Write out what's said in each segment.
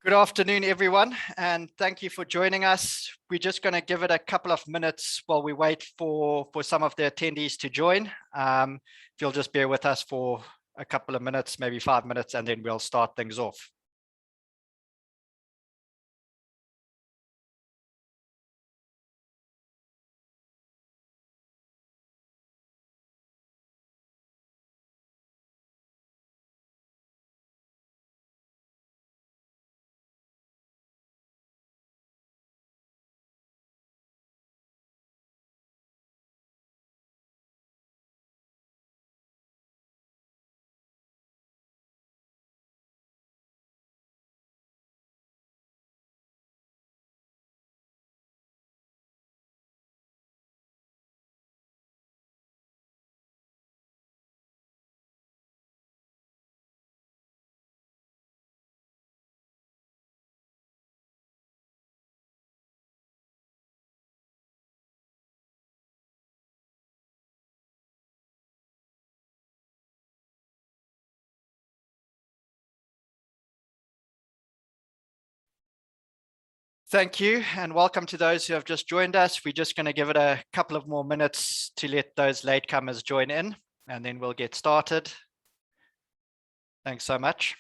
Good afternoon, everyone, and thank you for joining us. We're just going to give it a couple of minutes while we wait for some of the attendees to join. If you'll just bear with us for a couple of minutes, maybe 5 minutes, and then we'll start things off. Thank you, and welcome to those who have just joined us. We're just going to give it a couple of more minutes to let those latecomers join in, and then we'll get started. Thanks so much.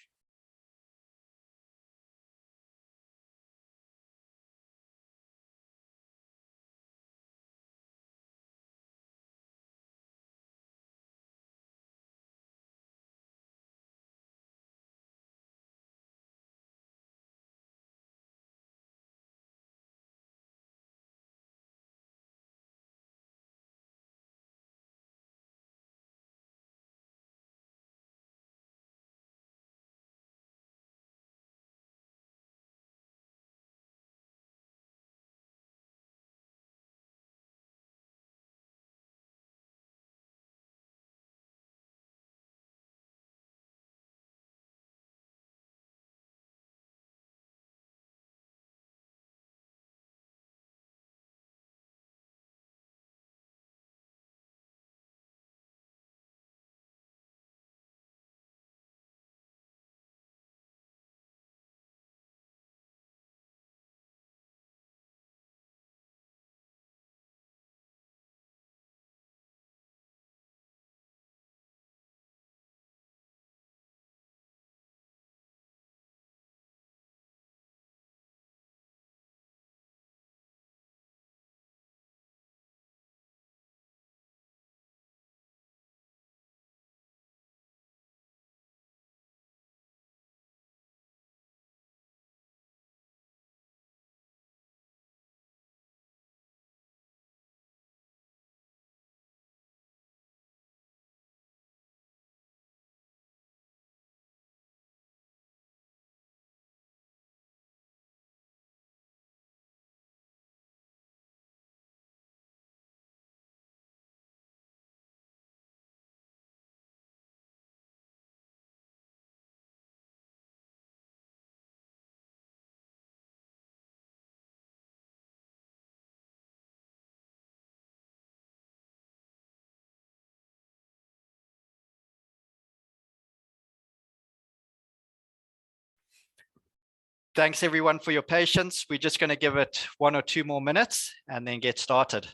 Thanks everyone for your patience. We're just going to give it 1 or 2 more minutes and then get started.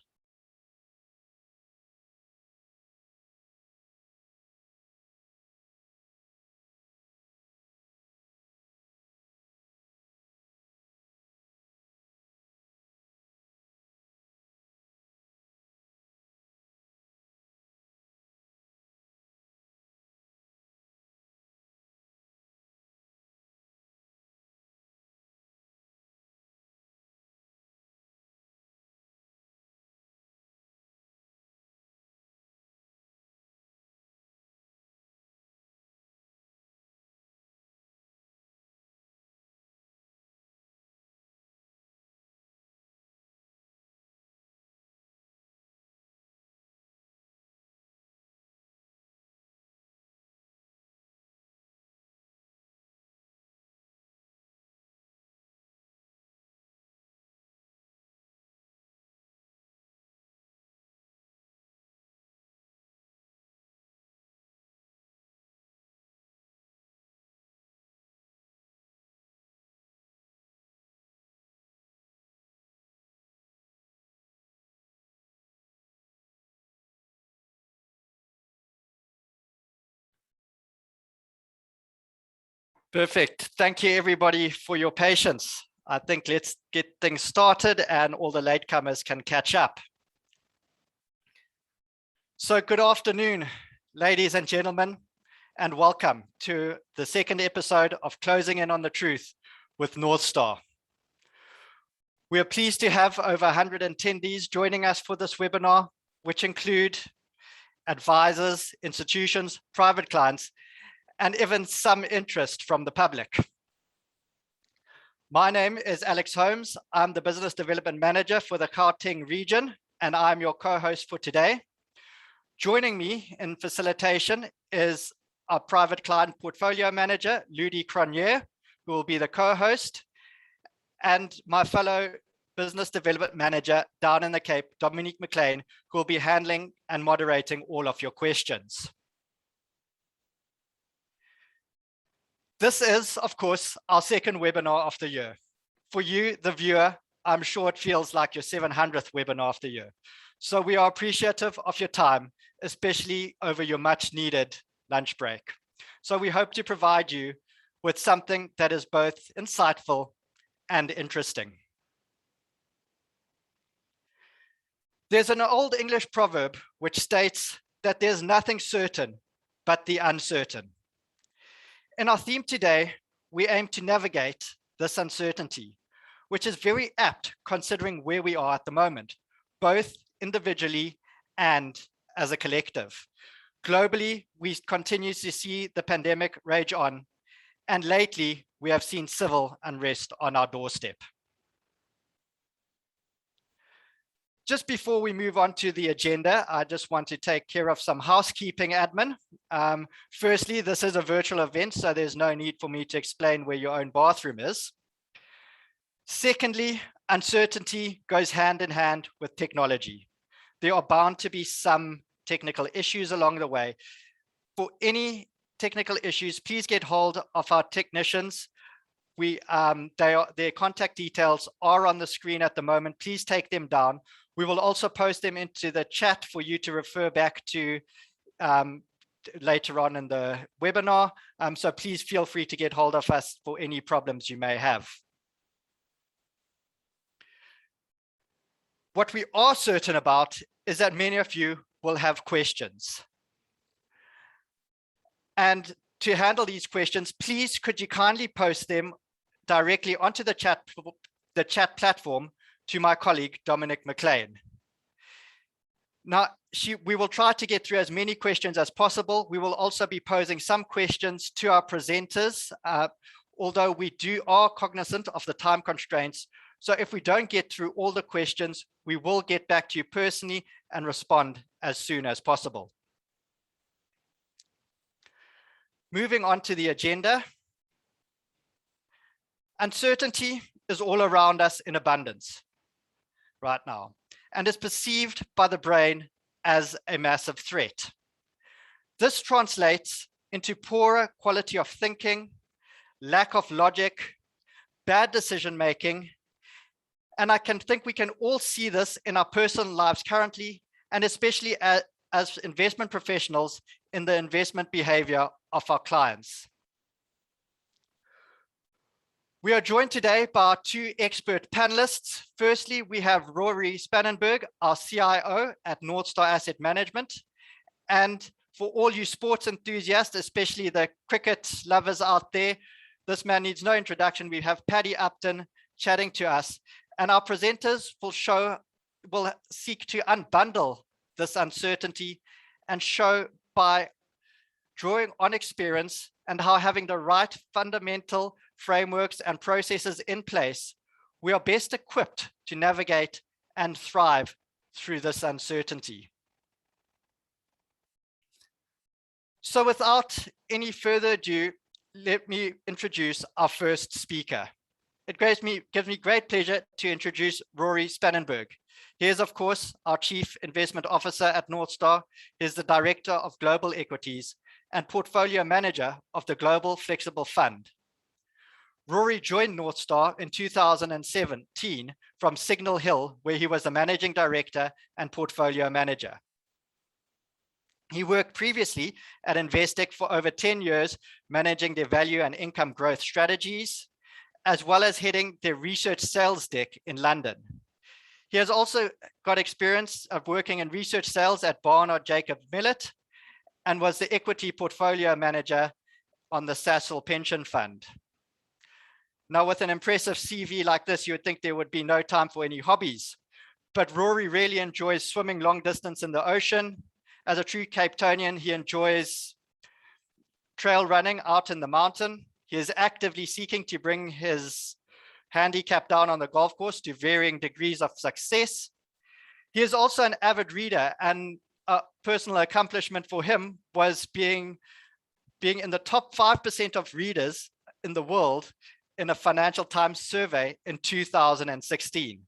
Perfect. Thank you, everybody, for your patience. I think let's get things started and all the latecomers can catch up. So good afternoon, ladies and gentlemen, and welcome to the second episode of Closing In on the Truth with North Star. We are pleased to have over 100 attendees joining us for this webinar, which include advisors, institutions, private clients, and even some interest from the public. My name is Alex Holmes. I'm the Business Development Manager for the Gauteng region, and I'm your co-host for today. Joining me in facilitation is our Private Client Portfolio Manager, Ludi Cronier, who will be the co-host, and my fellow Business Development Manager down in the Cape, Dominique McLean, who will be handling and moderating all of your questions. This is, of course, our second webinar of the year. For you, the viewer, I'm sure it feels like your 700th webinar of the year. So we are appreciative of your time, especially over your much needed lunch break. So we hope to provide you with something that is both insightful and interesting. There's an old English proverb which states that there's nothing certain but the uncertain. In our theme today, we aim to navigate this uncertainty, which is very apt considering where we are at the moment, both individually and as a collective. Globally, we continue to see the pandemic rage on, and lately we have seen civil unrest on our doorstep. Just before we move on to the agenda, I just want to take care of some housekeeping admin. Firstly, this is a virtual event, so there's no need for me to explain where your own bathroom is. Secondly, uncertainty goes hand in hand with technology. There are bound to be some technical issues along the way. For any technical issues, please get hold of our technicians. Their contact details are on the screen at the moment. Please take them down. We will also post them into the chat for you to refer back to later on in the webinar. So please feel free to get hold of us for any problems you may have. What we are certain about is that many of you will have questions. And to handle these questions, please could you kindly post them directly onto the chat platform to my colleague, Dominique McLean. Now, we will try to get through as many questions as possible. We will also be posing some questions to our presenters, although we are cognizant of the time constraints. So if we don't get through all the questions, we will get back to you personally and respond as soon as possible. Moving on to the agenda. Uncertainty is all around us in abundance right now and is perceived by the brain as a massive threat. This translates into poorer quality of thinking, lack of logic, bad decision making, and I think we can all see this in our personal lives currently, and especially as investment professionals in the investment behavior of our clients. We are joined today by our two expert panelists. Firstly, we have Rory Spannenberg, our CIO at North Star Asset Management. And for all you sports enthusiasts, especially the cricket lovers out there, this man needs no introduction. We have Paddy Upton chatting to us. And our presenters will seek to unbundle this uncertainty and show by drawing on experience and how having the right fundamental frameworks and processes in place, we are best equipped to navigate and thrive through this uncertainty. So without any further ado, let me introduce our first speaker. It gives me great pleasure to introduce Rory Spannenberg. He is, of course, our Chief Investment Officer at North Star. He is the Director of Global Equities and Portfolio Manager of the Global Flexible Fund. Rory joined North Star in 2017 from Signal Hill, where he was the Managing Director and Portfolio Manager. He worked previously at Investec for over 10 years, managing their value and income growth strategies, as well as heading their research sales desk in London. He has also got experience of working in research sales at Barnard Jacob Millet and was the equity portfolio manager on the Sasol pension fund. Now, with an impressive CV like this, you would think there would be no time for any hobbies, but Rory really enjoys swimming long distance in the ocean. As a true Cape Townian, he enjoys trail running out in the mountain. He is actively seeking to bring his handicap down on the golf course to varying degrees of success. He is also an avid reader, and a personal accomplishment for him was being in the top 5% of readers in the world in a Financial Times survey in 2016.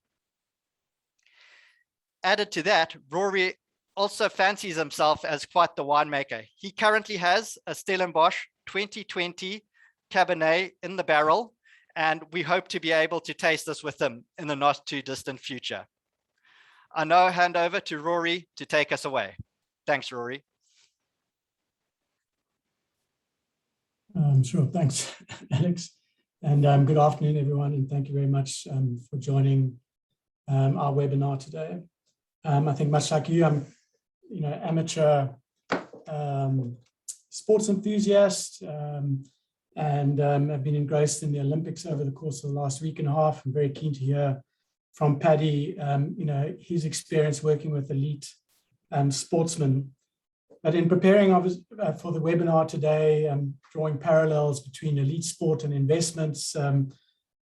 Added to that, Rory also fancies himself as quite the winemaker. He currently has a Stellenbosch 2020 Cabernet in the barrel, and we hope to be able to taste this with him in the not too distant future. I now hand over to Rory to take us away. Thanks, Rory. Sure, thanks, Alex. And good afternoon, everyone, and thank you very much for joining our webinar today. I think much like you, I'm amateur sports enthusiast, and I've been engrossed in the Olympics over the course of the last week and a half. I'm very keen to hear from Paddy, his experience working with elite sportsmen. But in preparing for the webinar today, drawing parallels between elite sport and investments, and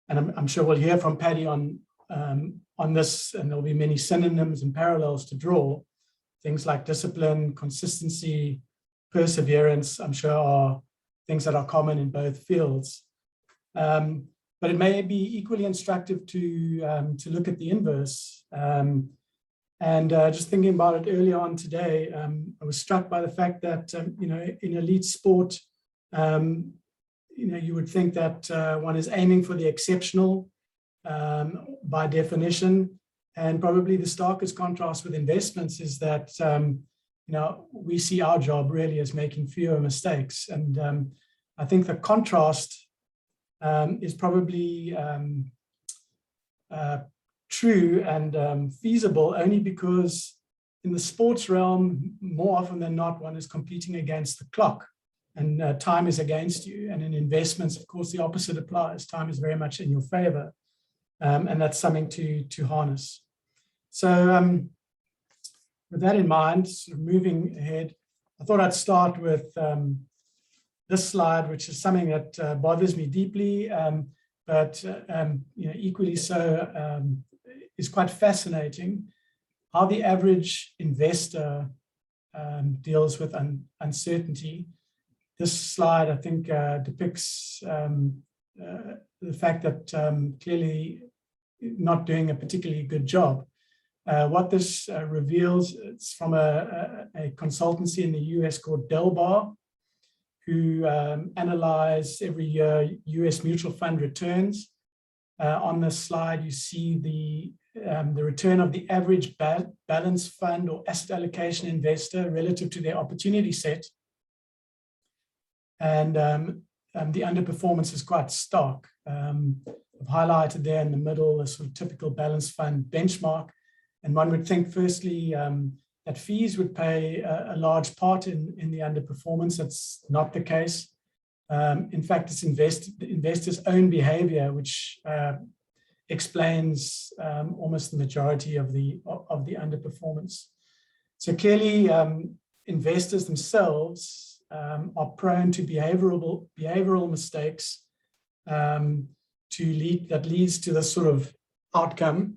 I'm sure we'll hear from Paddy on this, and there'll be many synonyms and parallels to draw. Things like discipline, consistency, perseverance, I'm sure are things that are common in both fields. But it may be equally instructive to look at the inverse. Just thinking about it earlier on today, I was struck by the fact that, in elite sport, you would think that one is aiming for the exceptional by definition. And probably the starkest contrast with investments is that, we see our job really as making fewer mistakes. And I think the contrast is probably true and feasible only because in the sports realm, more often than not, one is competing against the clock and time is against you. And in investments, of course, the opposite applies. Time is very much in your favor. And that's something to harness. So with that in mind, sort of moving ahead, I thought I'd start with this slide, which is something that bothers me deeply, but equally so is quite fascinating. How the average investor deals with uncertainty. This slide, I think, depicts the fact that clearly not doing a particularly good job. What this reveals, it's from a consultancy in the US called Delbar, who analyze every year US mutual fund returns. On this slide, you see the return of the average balance fund or asset allocation investor relative to their opportunity set. And the underperformance is quite stark. I've highlighted there in the middle a sort of typical balance fund benchmark. And one would think, firstly, that fees would play a large part in the underperformance. That's not the case. In fact, it's the investors' own behavior which explains almost the majority of the underperformance. So clearly, investors themselves are prone to behavioral mistakes that leads to this sort of outcome.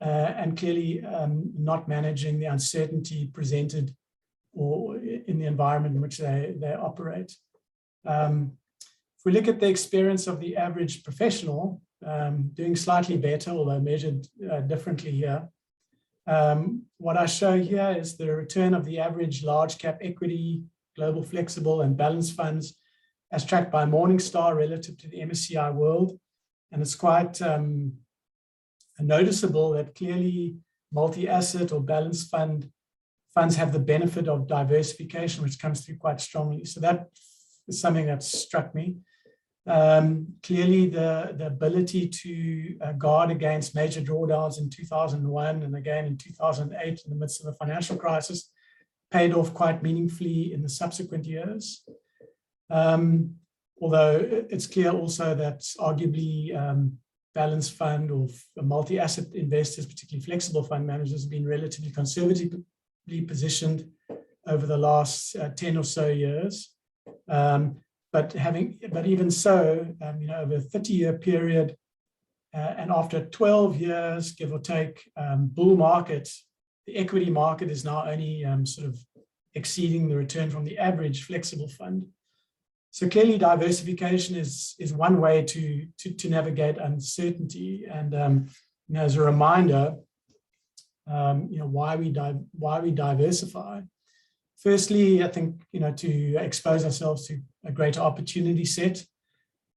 And clearly not managing the uncertainty presented or in the environment in which they operate. If we look at the experience of the average professional, doing slightly better, although measured differently here, what I show here is the return of the average large cap equity, global flexible and balanced funds as tracked by Morningstar relative to the MSCI World. And it's quite noticeable that clearly multi-asset or balanced fund funds have the benefit of diversification, which comes through quite strongly. So that is something that struck me. Clearly, the ability to guard against major drawdowns in 2001 and again in 2008 in the midst of the financial crisis paid off quite meaningfully in the subsequent years. Although it's clear also that arguably balanced fund or multi-asset investors, particularly flexible fund managers, have been relatively conservatively positioned over the last 10 or so years. But even so, over a 30-year period, and after 12 years, give or take, bull market, the equity market is now only sort of exceeding the return from the average flexible fund. So clearly, diversification is one way to navigate uncertainty. And as a reminder, why we diversify. Firstly, I think to expose ourselves to a greater opportunity set,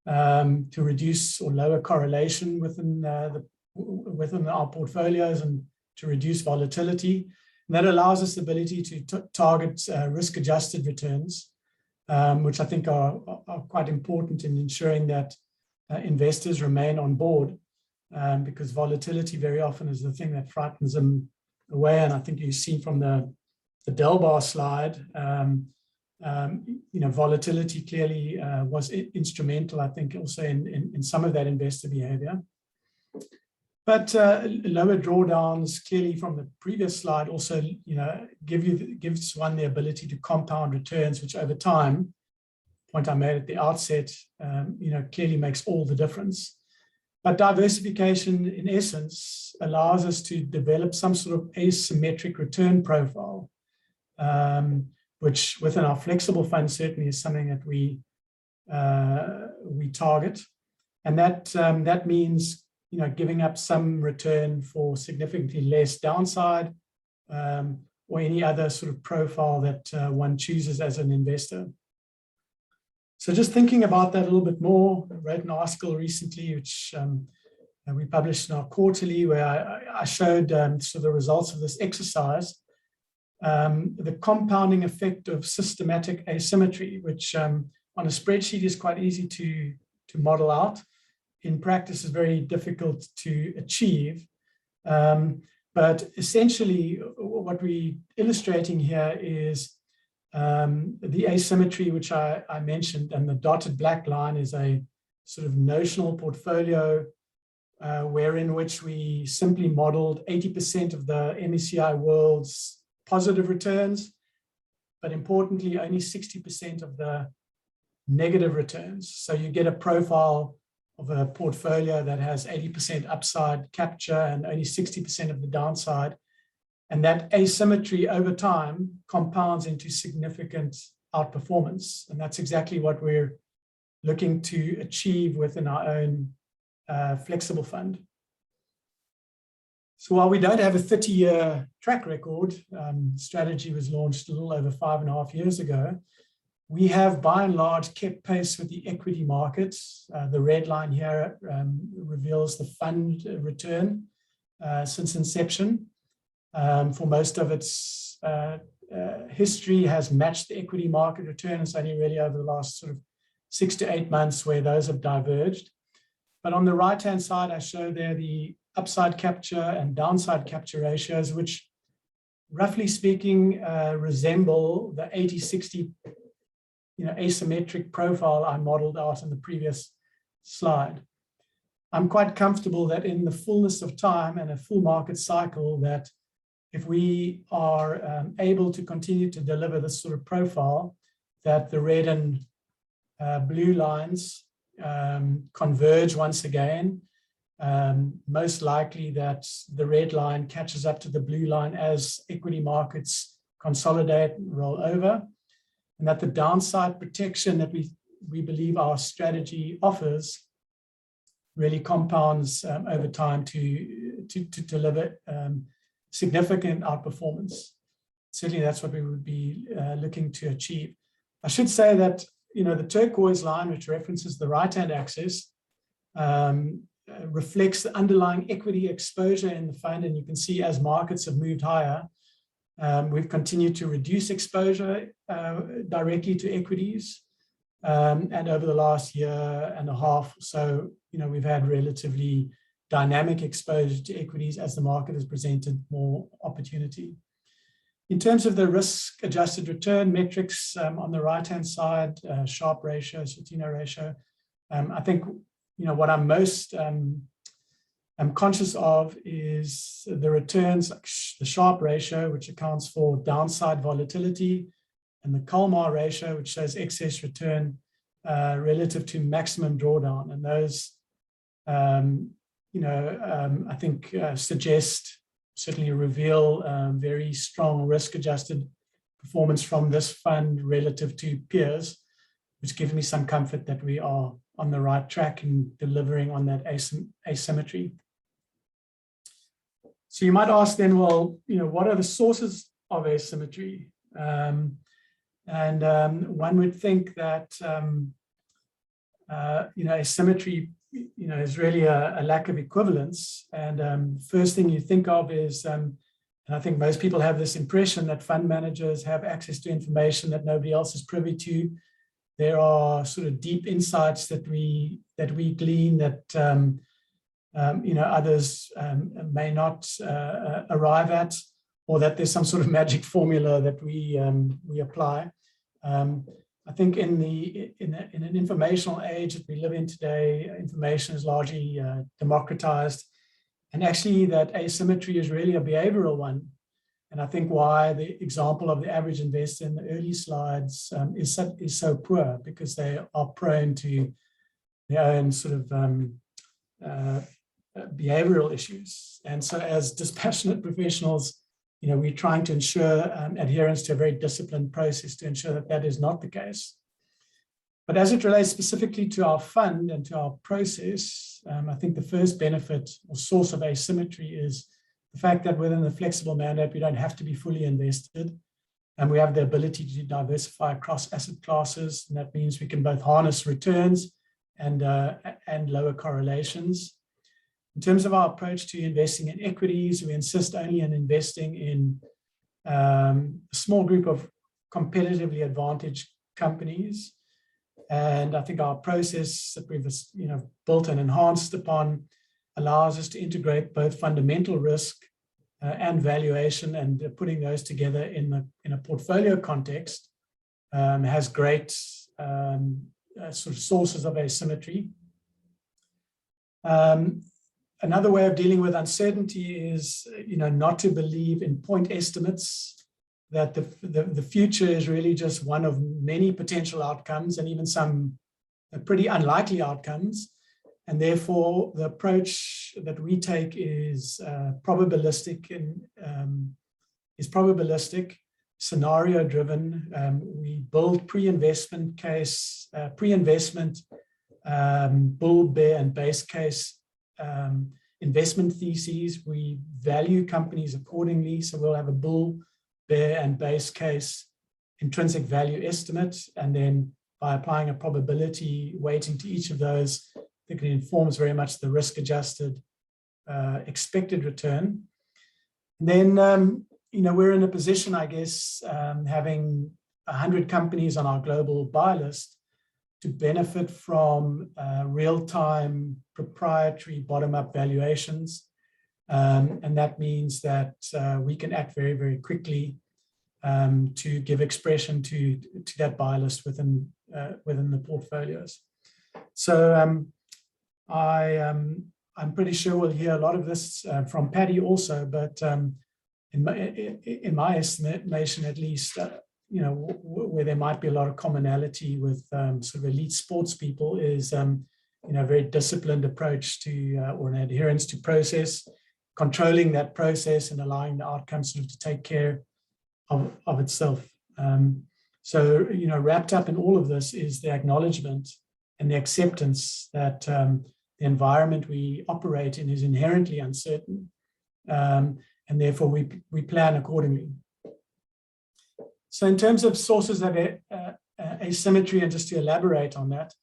to reduce or lower correlation within our portfolios and to reduce volatility. And that allows us the ability to target risk-adjusted returns, which I think are quite important in ensuring that investors remain on board, because volatility very often is the thing that frightens them away. And I think you've seen from the Delbar slide, volatility clearly was instrumental, I think, also in some of that investor behavior. But lower drawdowns, clearly from the previous slide, also gives one the ability to compound returns, which over time, point I made at the outset, clearly makes all the difference. But diversification, in essence, allows us to develop some sort of asymmetric return profile, which within our flexible fund certainly is something that we target, and that means giving up some return for significantly less downside, or any other sort of profile that one chooses as an investor. So just thinking about that a little bit more, I wrote an article recently, which we published in our quarterly, where I showed the results of this exercise, the compounding effect of systematic asymmetry, which on a spreadsheet is quite easy to model out. In practice is very difficult to achieve. But essentially what we're illustrating here is the asymmetry, which I mentioned, and the dotted black line is a sort of notional portfolio wherein which we simply modeled 80% of the MSCI World's positive returns, but importantly, only 60% of the negative returns. So you get a profile of a portfolio that has 80% upside capture and only 60% of the downside. And that asymmetry over time compounds into significant outperformance. And that's exactly what we're looking to achieve within our own flexible fund. So while we don't have a 30-year track record, strategy was launched a little over 5.5 years ago, we have by and large kept pace with the equity markets. The red line here reveals the fund return since inception. For most of its history has matched the equity market return. It's only really over the last sort of 6 to 8 months where those have diverged. But on the right-hand side, I show there the upside capture and downside capture ratios, which roughly speaking resemble the 80-60 asymmetric profile I modeled out in the previous slide. I'm quite comfortable that in the fullness of time and a full market cycle, that if we are able to continue to deliver this sort of profile, that the red and blue lines converge once again. Most likely that the red line catches up to the blue line as equity markets consolidate and roll over, and that the downside protection that we believe our strategy offers really compounds over time to deliver significant outperformance. Certainly that's what we would be looking to achieve. I should say that the turquoise line, which references the right-hand axis, reflects the underlying equity exposure in the fund, and you can see as markets have moved higher, We've continued to reduce exposure directly to equities. And over the last year and a half or so, we've had relatively dynamic exposure to equities as the market has presented more opportunity. In terms of the risk-adjusted return metrics on the right-hand side, Sharpe ratio, Sortino ratio, I think what I'm most I'm conscious of is the returns, like the Sharpe ratio, which accounts for downside volatility, and the Kalmar ratio, which shows excess return relative to maximum drawdown. And those, I think suggest, certainly reveal very strong risk-adjusted performance from this fund relative to peers, which gives me some comfort that we are on the right track in delivering on that asymmetry. So you might ask then, well, what are the sources of asymmetry? And one would think that asymmetry is really a lack of equivalence. And first thing you think of is, and I think most people have this impression that fund managers have access to information that nobody else is privy to. There are sort of deep insights that we glean that others may not arrive at, or that there's some sort of magic formula that we apply. I think in an informational age that we live in today, information is largely democratized, and actually that asymmetry is really a behavioral one. And I think why the example of the average investor in the early slides is so poor, because they are prone to their own sort of behavioral issues. And so as dispassionate professionals, we're trying to ensure adherence to a very disciplined process to ensure that that is not the case. But as it relates specifically to our fund and to our process, I think the first benefit or source of asymmetry is the fact that within the flexible mandate, we don't have to be fully invested, and we have the ability to diversify across asset classes. And that means we can both harness returns and lower correlations. In terms of our approach to investing in equities, we insist only on investing in a small group of competitively advantaged companies. And I think our process that we've built and enhanced upon allows us to integrate both fundamental risk and valuation, and putting those together in a portfolio context has great sort of sources of asymmetry. Another way of dealing with uncertainty is, not to believe in point estimates, that the future is really just one of many potential outcomes, and even some pretty unlikely outcomes. And therefore, the approach that we take is probabilistic, scenario-driven. We build pre-investment case, bull, bear, and base case investment theses. We value companies accordingly, so we'll have a bull, bear, and base case intrinsic value estimate, and then by applying a probability weighting to each of those, I think it informs very much the risk-adjusted expected return. And then we're in a position, I guess, having 100 companies on our global buy list, to benefit from real-time proprietary bottom-up valuations. And that means that we can act very, very quickly to give expression to that buy list within the portfolios. So I'm pretty sure we'll hear a lot of this from Paddy also, but in my estimation, at least, where there might be a lot of commonality with sort of elite sports people is, a very disciplined approach to, or an adherence to process, controlling that process and allowing the outcome sort of to take care of itself. So, wrapped up in all of this is the acknowledgement and the acceptance that the environment we operate in is inherently uncertain, and therefore we plan accordingly. So in terms of sources of asymmetry, and just to elaborate on that,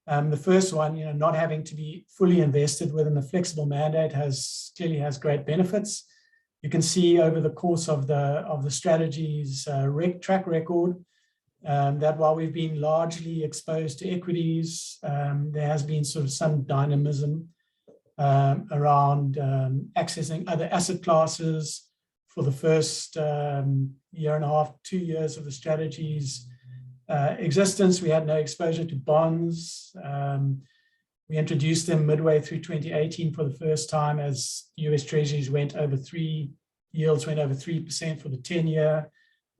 the first one, not having to be fully invested within the flexible mandate clearly has great benefits. You can see over the course of the strategy's track record that while we've been largely exposed to equities, there has been sort of some dynamism around accessing other asset classes. For the first year and a half, 2 years of the strategy's existence, we had no exposure to bonds. We introduced them midway through 2018 for the first time as US Treasuries yields went over 3% for the 10-year.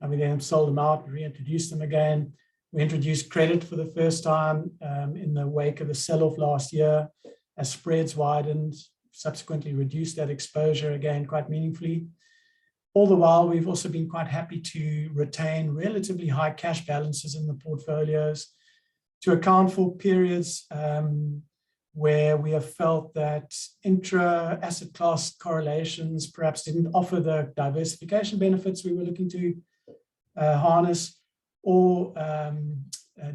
And we then sold them out, reintroduced them again. We introduced credit for the first time in the wake of the sell-off last year as spreads widened, subsequently reduced that exposure again quite meaningfully. All the while, we've also been quite happy to retain relatively high cash balances in the portfolios to account for periods where we have felt that intra-asset class correlations perhaps didn't offer the diversification benefits we were looking to harness, or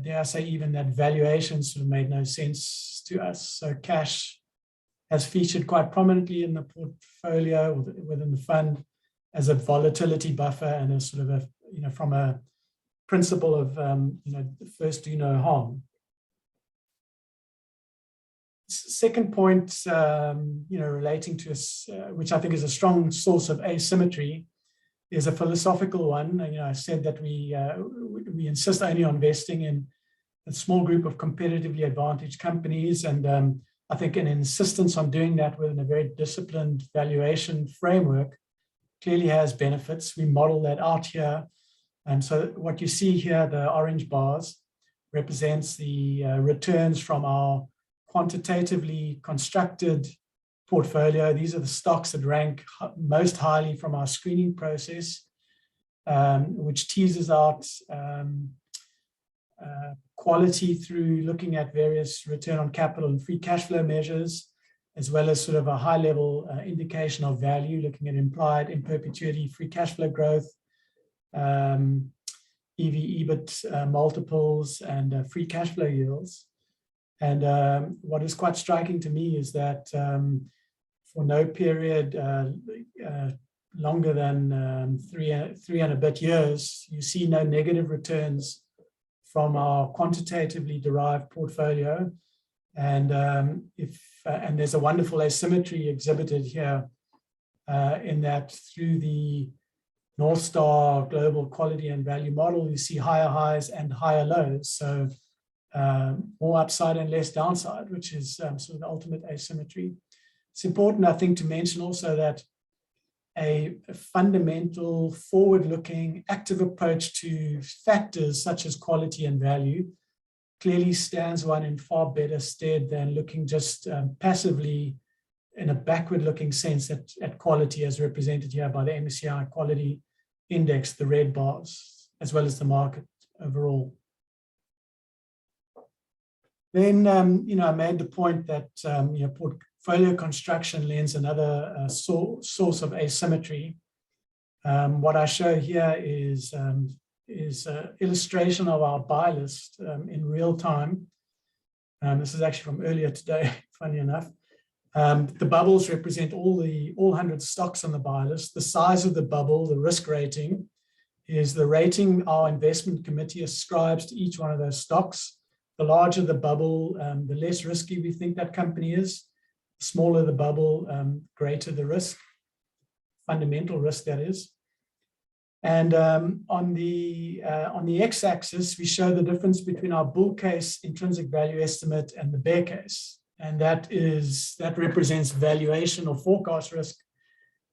dare I say even that valuations sort of made no sense to us. So cash has featured quite prominently in the portfolio or within the fund as a volatility buffer and a sort of a, from a principle of, first do no harm. Second point, relating to which I think is a strong source of asymmetry, is a philosophical one. I said that we insist only on investing in a small group of competitively advantaged companies, and I think an insistence on doing that within a very disciplined valuation framework clearly has benefits. We model that out here, and so what you see here, the orange bars, represents the returns from our quantitatively constructed portfolio. These are the stocks that rank most highly from our screening process, which teases out quality through looking at various return on capital and free cash flow measures, as well as sort of a high level indication of value, looking at implied in perpetuity free cash flow growth, EV/EBIT multiples, and free cash flow yields. And what is quite striking to me is that for no period longer than three and a bit years, you see no negative returns from our quantitatively derived portfolio. And and there's a wonderful asymmetry exhibited here in that through the North Star Global Quality and Value Model, you see higher highs and higher lows. So more upside and less downside, which is sort of the ultimate asymmetry. It's important, I think, to mention also that a fundamental, forward-looking, active approach to factors such as quality and value clearly stands one in far better stead than looking just passively in a backward-looking sense at quality as represented here by the MSCI Quality Index, the red bars, as well as the market overall. Then, I made the point that, portfolio construction lends another source of asymmetry. What I show here is an illustration of our buy list in real time. This is actually from earlier today, funny enough. The bubbles represent all 100 stocks on the buy list. The size of the bubble, the risk rating, is the rating our investment committee ascribes to each one of those stocks. The larger the bubble, the less risky we think that company is. The smaller the bubble, greater the risk, fundamental risk that is. And on the x-axis, we show the difference between our bull case intrinsic value estimate and the bear case. And that represents valuation or forecast risk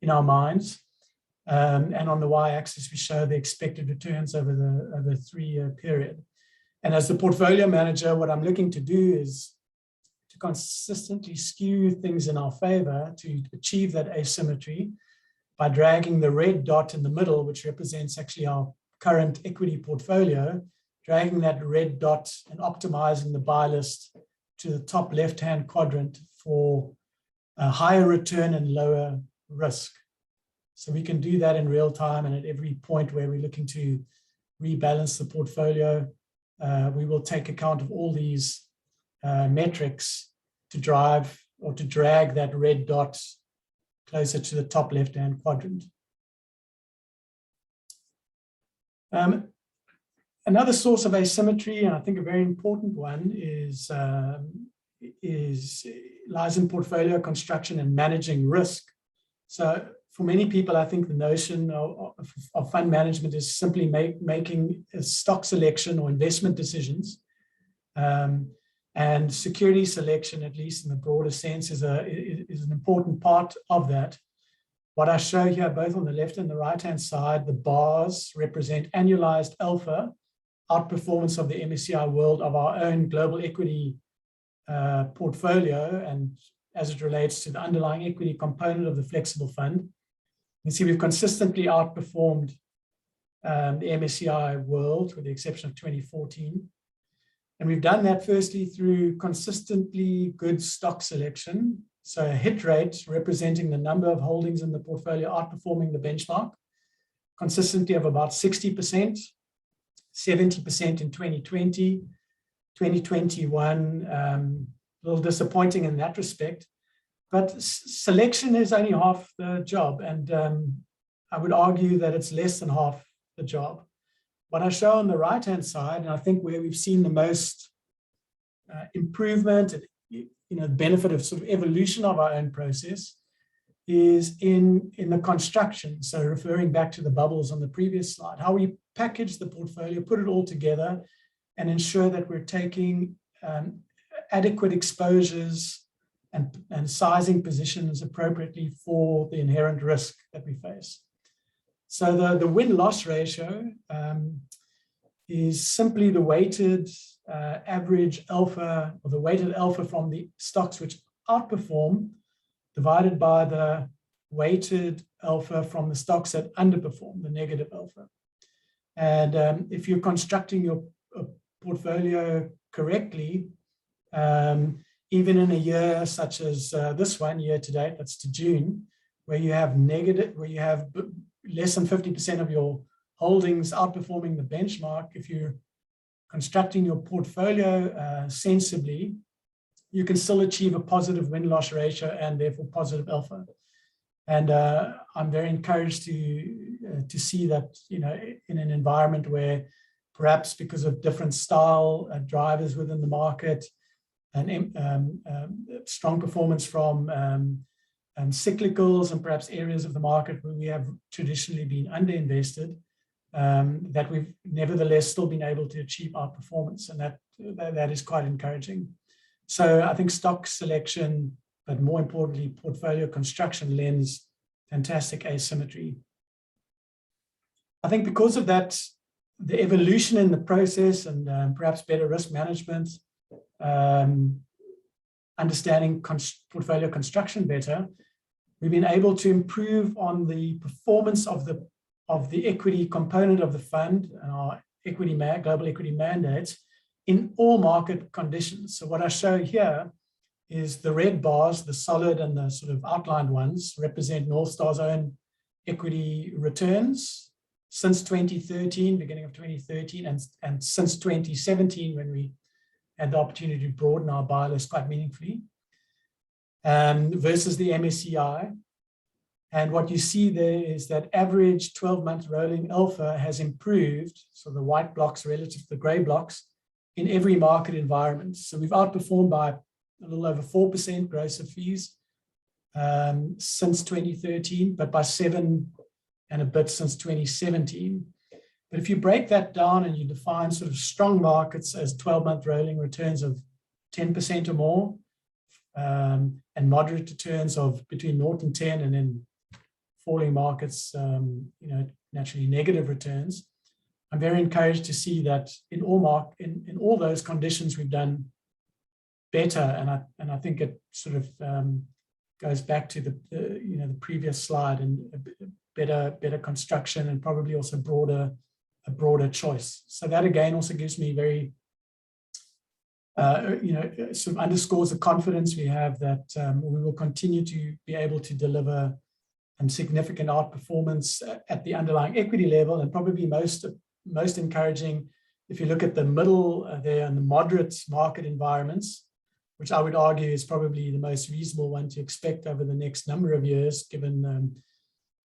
in our minds. And on the y-axis, we show the expected returns over the 3-year period. And as the portfolio manager, what I'm looking to do is to consistently skew things in our favor to achieve that asymmetry by dragging the red dot in the middle, which represents actually our current equity portfolio, dragging that red dot and optimizing the buy list to the top left-hand quadrant for a higher return and lower risk. So we can do that in real time, and at every point where we're looking to rebalance the portfolio, we will take account of all these metrics to drive or to drag that red dot closer to the top left-hand quadrant. Another source of asymmetry, and I think a very important one, lies in portfolio construction and managing risk. So for many people, I think the notion of fund management is simply making a stock selection or investment decisions. And security selection, at least in the broader sense, is an important part of that. What I show here, both on the left and the right-hand side, the bars represent annualized alpha outperformance of the MSCI World of our own global equity portfolio, and as it relates to the underlying equity component of the flexible fund. You can see we've consistently outperformed the MSCI World, with the exception of 2014. And we've done that firstly through consistently good stock selection. So a hit rate representing the number of holdings in the portfolio outperforming the benchmark, consistently of about 60%, 70% in 2020, 2021, a little disappointing in that respect. But selection is only half the job. And I would argue that it's less than half the job. What I show on the right-hand side, and I think where we've seen the most improvement, the benefit of sort of evolution of our own process, is in the construction. So referring back to the bubbles on the previous slide, how we package the portfolio, put it all together, and ensure that we're taking adequate exposures and sizing positions appropriately for the inherent risk that we face. So the win-loss ratio is simply the weighted average alpha, or the weighted alpha from the stocks which outperform, divided by the weighted alpha from the stocks that underperform, the negative alpha. And if you're constructing your portfolio correctly, even in a year such as this one, year to date, that's to June, where you have less than 50% of your holdings outperforming the benchmark, if you're constructing your portfolio sensibly, you can still achieve a positive win-loss ratio and therefore positive alpha. And I'm very encouraged to see that, in an environment where perhaps because of different style drivers within the market and strong performance from cyclicals and perhaps areas of the market where we have traditionally been underinvested, that we've nevertheless still been able to achieve our performance, and that is quite encouraging. So I think stock selection, but more importantly, portfolio construction lends fantastic asymmetry. I think because of that, the evolution in the process and perhaps better risk management, understanding portfolio construction better, we've been able to improve on the performance of the equity component of the fund and our global equity mandates in all market conditions. So what I show here is the red bars, the solid and the sort of outlined ones, represent North Star's own equity returns since 2013, beginning of 2013, and since 2017, when we had the opportunity to broaden our buy list quite meaningfully, versus the MSCI. And what you see there is that average 12-month rolling alpha has improved, so the white blocks relative to the gray blocks, in every market environment. So we've outperformed by a little over 4% gross of fees since 2013, but by 7 and a bit since 2017. But if you break that down and you define sort of strong markets as 12-month rolling returns of 10% or more, and moderate returns of between 0 and 10, and then falling markets, naturally negative returns, I'm very encouraged to see that in all those conditions we've done better, and I think it sort of goes back to the previous slide, and better construction and probably also a broader choice. So that again also gives me very sort of underscores the confidence we have that we will continue to be able to deliver significant outperformance at the underlying equity level, and probably most encouraging if you look at the middle there and the moderate market environments, which I would argue is probably the most reasonable one to expect over the next number of years, given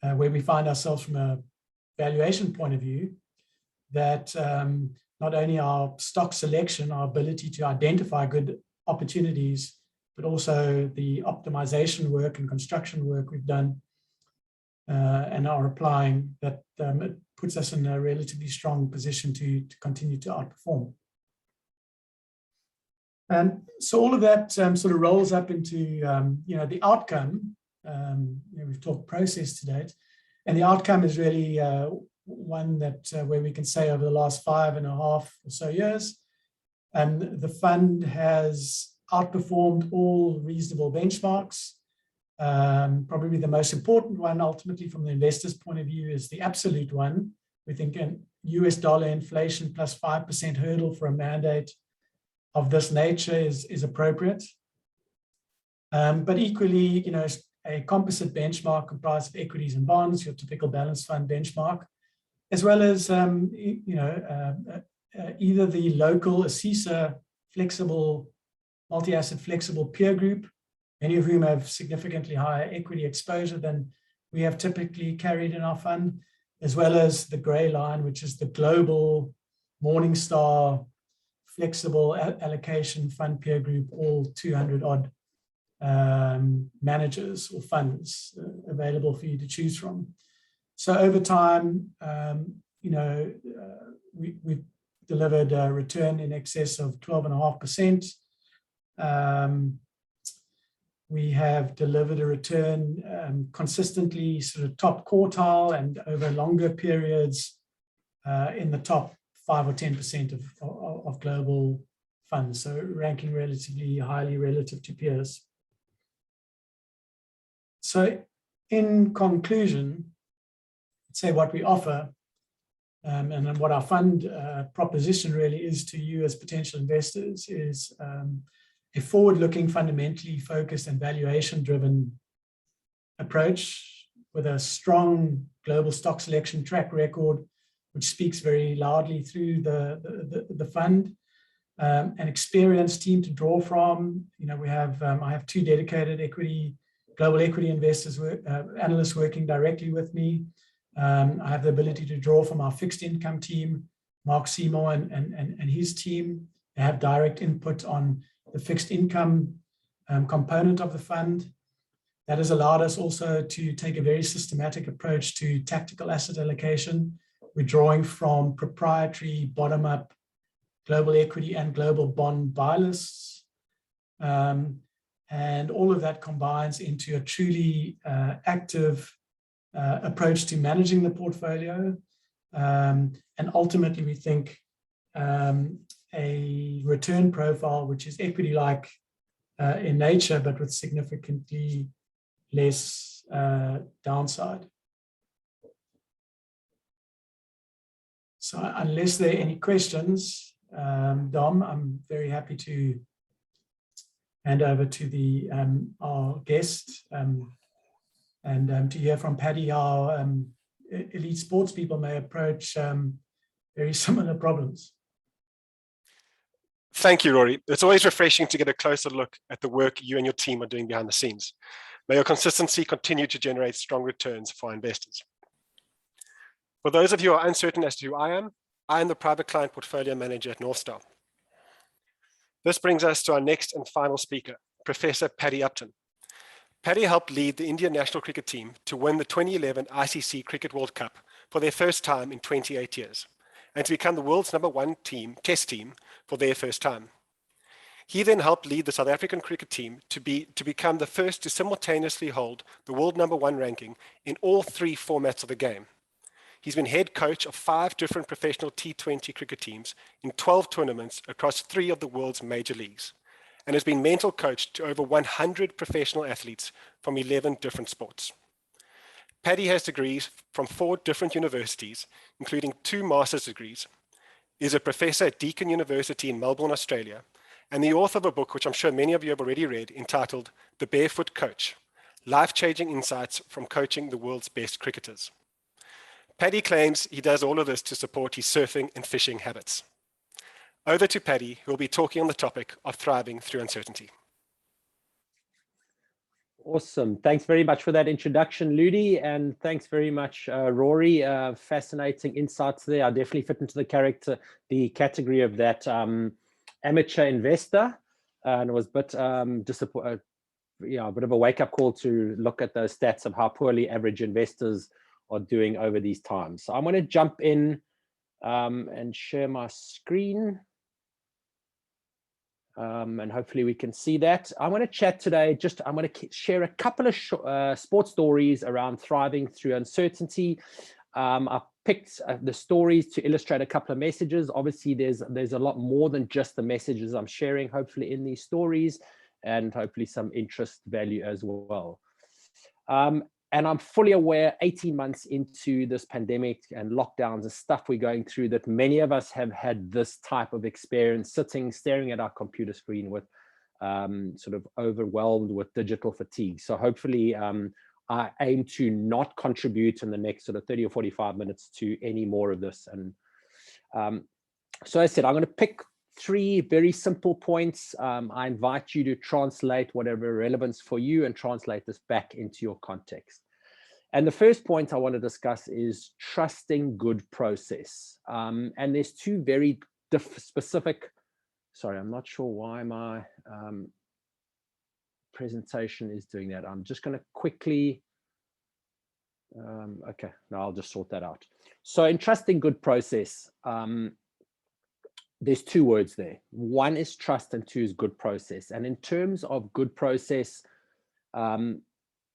where we find ourselves from a valuation point of view, that not only our stock selection, our ability to identify good opportunities, but also the optimization work and construction work we've done and are applying, that it puts us in a relatively strong position to continue to outperform. And so all of that sort of rolls up into the outcome. We've talked process to date, and the outcome is really one that where we can say over the last 5.5 or so years, the fund has outperformed all reasonable benchmarks. Probably the most important one ultimately from the investor's point of view is the absolute one. We think an US dollar inflation plus 5% hurdle for a mandate of this nature is appropriate. But equally, a composite benchmark comprised of equities and bonds, your typical balanced fund benchmark, as well as either the local ASISA flexible, multi-asset flexible peer group, many of whom have significantly higher equity exposure than we have typically carried in our fund, as well as the gray line, which is the global Morningstar flexible allocation fund peer group, all 200 odd managers or funds available for you to choose from. So over time, we've delivered a return in excess of 12.5%. We have delivered a return consistently sort of top quartile and over longer periods in the top 5 or 10% of global funds, so ranking relatively highly relative to peers. So in conclusion, I'd say what we offer and what our fund proposition really is to you as potential investors is a forward-looking, fundamentally focused and valuation-driven approach with a strong global stock selection track record, which speaks very loudly through the fund. An experienced team to draw from. I have 2 dedicated global equity investors, analysts working directly with me. I have the ability to draw from our fixed income team, Mark Seymour and his team. They have direct input on the fixed income component of the fund. That has allowed us also to take a very systematic approach to tactical asset allocation. We're drawing from proprietary bottom-up global equity and global bond buy lists. And all of that combines into a truly active approach to managing the portfolio. And ultimately, we think a return profile which is equity-like in nature, but with significantly less downside. So unless there are any questions, Dom, I'm very happy to hand over to our guest and to hear from Paddy how elite sports people may approach very similar problems. Thank you, Rory. It's always refreshing to get a closer look at the work you and your team are doing behind the scenes. May your consistency continue to generate strong returns for our investors. For those of you who are uncertain as to who I am the private client portfolio manager at Northstar. This brings us to our next and final speaker, Professor Paddy Upton. Paddy helped lead the Indian national cricket team to win the 2011 ICC Cricket World Cup for their first time in 28 years, and to become the world's #1 test team for their first time. He then helped lead the South African cricket team to become the first to simultaneously hold the world #1 ranking in all 3 formats of the game. He's been head coach of 5 different professional T20 cricket teams in 12 tournaments across 3 of the world's major leagues, and has been mental coach to over 100 professional athletes from 11 different sports. Paddy has degrees from 4 different universities, including 2 master's degrees, is a professor at Deakin University in Melbourne, Australia, and the author of a book which I'm sure many of you have already read, entitled The Barefoot Coach, Life-Changing Insights from Coaching the World's Best Cricketers. Paddy claims he does all of this to support his surfing and fishing habits. Over to Paddy, who will be talking on the topic of thriving through uncertainty. Awesome. Thanks very much for that introduction, Ludi, and thanks very much, Rory. Fascinating insights there. I definitely fit into the category of that amateur investor, and it was a bit disappointing. A bit of a wake-up call to look at those stats of how poorly average investors are doing over these times. So I'm going to jump in and share my screen. And hopefully we can see that. I want to chat today, I'm going to share a couple of sports stories around thriving through uncertainty. I picked the stories to illustrate a couple of messages. Obviously, there's a lot more than just the messages I'm sharing, hopefully, in these stories, and hopefully some interest value as well. And I'm fully aware 18 months into this pandemic and lockdowns and stuff we're going through, that many of us have had this type of experience, staring at our computer screen with sort of overwhelmed with digital fatigue. So hopefully I aim to not contribute in the next sort of 30 or 45 minutes to any more of this. And so I said, I'm going to pick 3 very simple points. I invite you to translate whatever relevance for you and translate this back into your context. And the first point I want to discuss is trusting good process. And there's 2 very specific, sorry, I'm not sure why my presentation is doing that. I'm just going to quickly, okay, no, I'll just sort that out. So in trusting good process, there's 2 words there. 1 is trust and 2 is good process. And in terms of good process,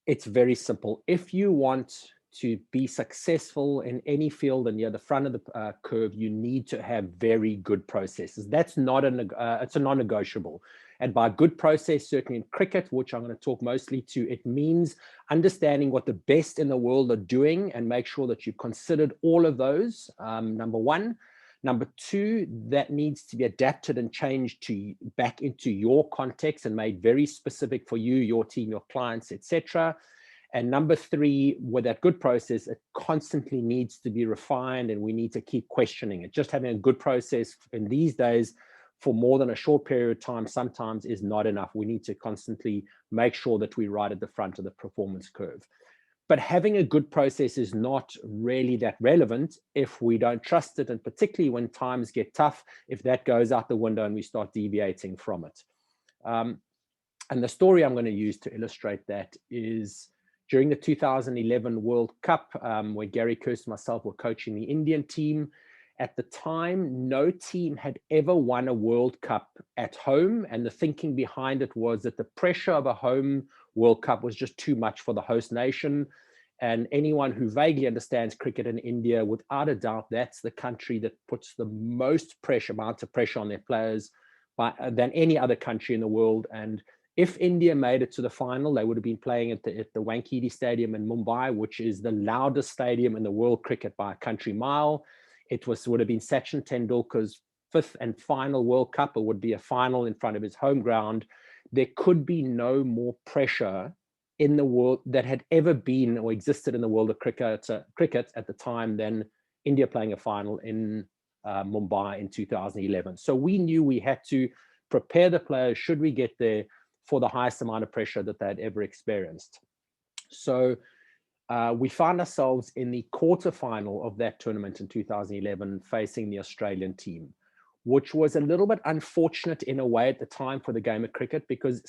it's very simple. If you want to be successful in any field and you're the front of the curve, you need to have very good processes. That's not it's a non-negotiable. And by good process, certainly in cricket, which I'm going to talk mostly to, it means understanding what the best in the world are doing and make sure that you considered all of those, number 1. Number 2, that needs to be adapted and changed back into your context and made very specific for you, your team, your clients, etc. And number 3, with that good process, it constantly needs to be refined and we need to keep questioning it. Just having a good process in these days for more than a short period of time sometimes is not enough. We need to constantly make sure that we're right at the front of the performance curve. But having a good process is not really that relevant if we don't trust it, and particularly when times get tough, if that goes out the window and we start deviating from it. And the story I'm going to use to illustrate that is during the 2011 World Cup, where Gary Kirst and myself were coaching the Indian team. At the time, no team had ever won a World Cup at home, and the thinking behind it was that the pressure of a home World Cup was just too much for the host nation. And anyone who vaguely understands cricket in India, without a doubt, that's the country that puts the most amount of pressure on their players than any other country in the world. And if India made it to the final, they would have been playing at the Wankhede Stadium in Mumbai, which is the loudest stadium in the world cricket by a country mile. It would have been Sachin Tendulkar's 5th and final World Cup. It would be a final in front of his home ground. There could be no more pressure in the world that had ever been or existed in the world of cricket at the time than India playing a final in Mumbai in 2011. So we knew we had to prepare the players, should we get there, for the highest amount of pressure that they had ever experienced. So we found ourselves in the quarterfinal of that tournament in 2011 facing the Australian team, which was a little bit unfortunate in a way at the time for the game of cricket, because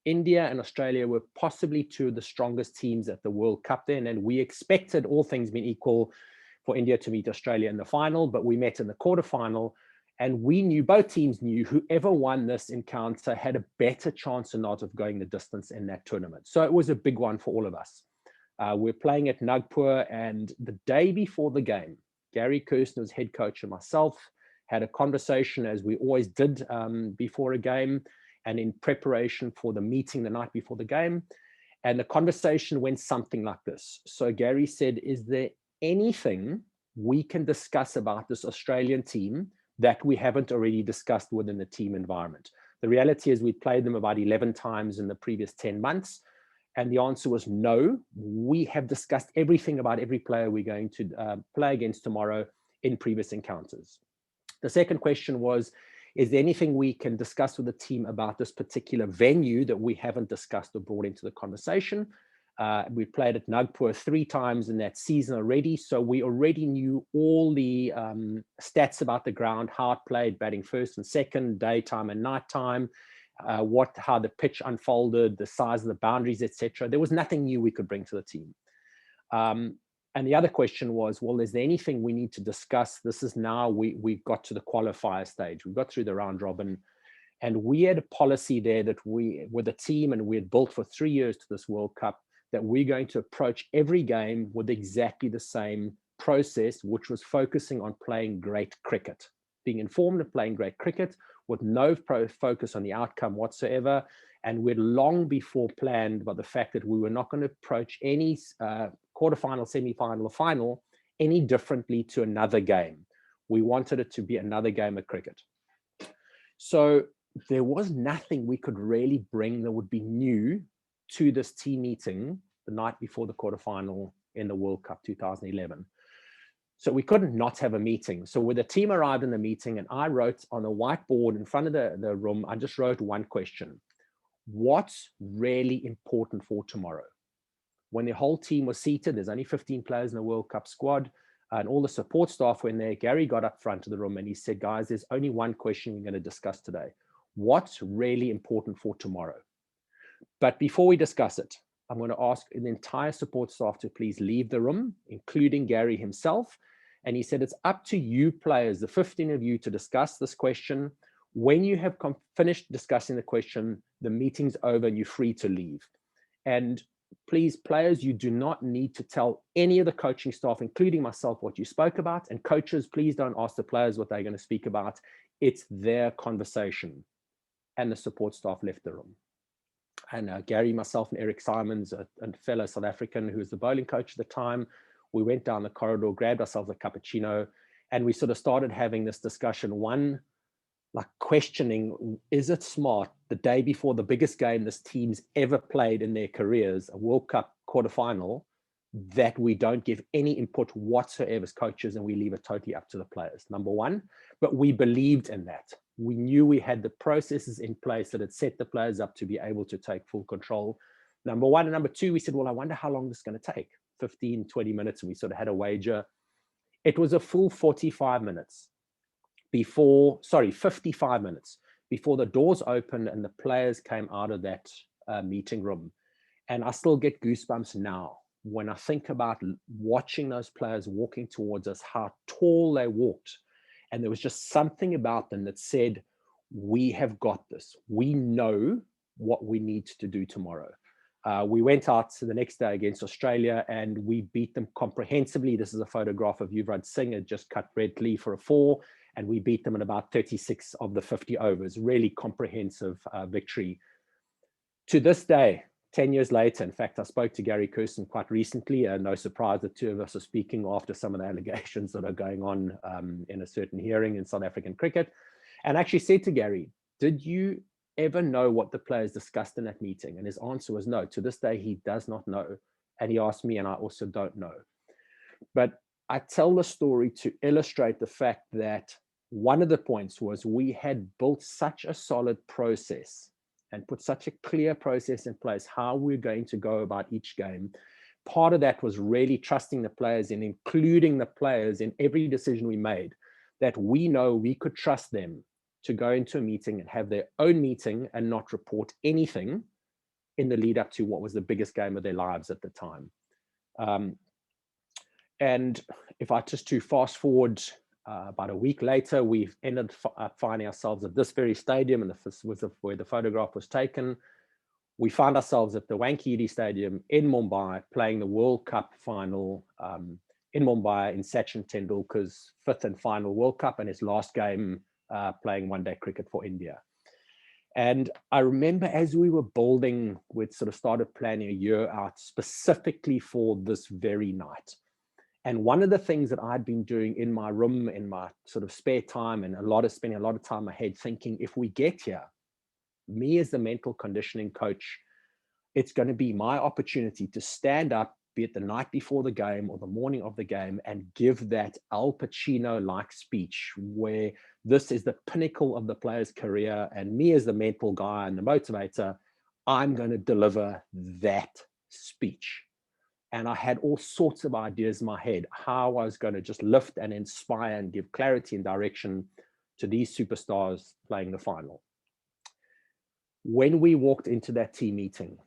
India and Australia were possibly 2 of the strongest teams at the World Cup then, and we expected, all things being equal, for India to meet Australia in the final, but we met in the quarterfinal, and we knew, both teams knew, whoever won this encounter had a better chance than not of going the distance in that tournament. So it was a big one for all of us. We're playing at Nagpur, and the day before the game, Gary Kirstner's head coach and myself had a conversation, as we always did before a game and in preparation for the meeting the night before the game. And the conversation went something like this. So Gary said, is there anything we can discuss about this Australian team that we haven't already discussed within the team environment? The reality is we played them about 11 times in the previous 10 months. And the answer was no. We have discussed everything about every player we're going to play against tomorrow in previous encounters. The second question was, is there anything we can discuss with the team about this particular venue that we haven't discussed or brought into the conversation? We played at Nagpur 3 times in that season already, so we already knew all the stats about the ground, how it played, batting first and second, daytime and nighttime, how the pitch unfolded, the size of the boundaries, etc. There was nothing new we could bring to the team. And the other question was, well, is there anything we need to discuss? This is now, we got to the qualifier stage. We got through the round robin, and we had a policy there that we, with the team, and we had built for 3 years to this World Cup, that we're going to approach every game with exactly the same process, which was focusing on playing great cricket, being informed of playing great cricket with no focus on the outcome whatsoever. And we'd long before planned by the fact that we were not going to approach any quarterfinal, semi-final, or final any differently to another game. We wanted it to be another game of cricket. So there was nothing we could really bring that would be new to this team meeting the night before the quarterfinal in the World Cup 2011. So we couldn't not have a meeting. So when the team arrived in the meeting, and I wrote on a whiteboard in front of the room, I just wrote one question: what's really important for tomorrow? When the whole team was seated, there's only 15 players in the World Cup squad, and all the support staff were in there. Gary got up front of the room and he said, guys, there's only one question we're going to discuss today. What's really important for tomorrow? But before we discuss it, I'm going to ask the entire support staff to please leave the room, including Gary himself. And he said, it's up to you players, the 15 of you, to discuss this question. When you have finished discussing the question, the meeting's over and you're free to leave. And please, players, you do not need to tell any of the coaching staff, including myself, what you spoke about. And coaches, please don't ask the players what they're going to speak about. It's their conversation. And the support staff left the room. And Gary, myself, and Eric Simons, a fellow South African who was the bowling coach at the time, we went down the corridor, grabbed ourselves a cappuccino, and we sort of started having this discussion. One, like questioning, is it smart the day before the biggest game this team's ever played in their careers, a World Cup quarterfinal, that we don't give any input whatsoever as coaches and we leave it totally up to the players? Number one, but we believed in that. We knew we had the processes in place that had set the players up to be able to take full control. Number one. And number two, we said, well, I wonder how long this is going to take. 15, 20 minutes. And we sort of had a wager. It was a full 45 minutes before, 55 minutes before the doors opened and the players came out of that meeting room. And I still get goosebumps now when I think about watching those players walking towards us, how tall they walked. And there was just something about them that said, we have got this. We know what we need to do tomorrow. We went out the next day against Australia and we beat them comprehensively. This is a photograph of Yuvraj Singh had just cut Brett Lee for a 4, and we beat them in about 36 of the 50 overs. Really comprehensive victory. To this day, 10 years later, in fact, I spoke to Gary Kirsten quite recently. No surprise, the two of us are speaking after some of the allegations that are going on in a certain hearing in South African cricket. And I actually said to Gary, did you ever know what the players discussed in that meeting? And his answer was no. To this day, he does not know. And he asked me, and I also don't know. But I tell the story to illustrate the fact that one of the points was we had built such a solid process and put such a clear process in place, how we're going to go about each game. Part of that was really trusting the players and including the players in every decision we made, that we know we could trust them to go into a meeting and have their own meeting and not report anything in the lead up to what was the biggest game of their lives at the time. And if I just to fast forward, about a week later, we ended up finding ourselves at this very stadium, and this was where the photograph was taken. We found ourselves at the Wankhede Stadium in Mumbai, playing the World Cup final in Mumbai in Sachin Tendulkar's 5th and final World Cup, and his last game playing one-day cricket for India. And I remember as we were building, we'd sort of started planning a year out specifically for this very night. And one of the things that I'd been doing in my room, in my sort of spare time, and spending a lot of time ahead thinking, if we get here, me as the mental conditioning coach, it's going to be my opportunity to stand up, be it the night before the game or the morning of the game, and give that Al Pacino-like speech where This is the pinnacle of the player's career, and me as the mental guy and the motivator, I'm going to deliver that speech. And I had all sorts of ideas in my head, how I was going to just lift and inspire and give clarity and direction to these superstars playing the final. When we walked into that team meeting,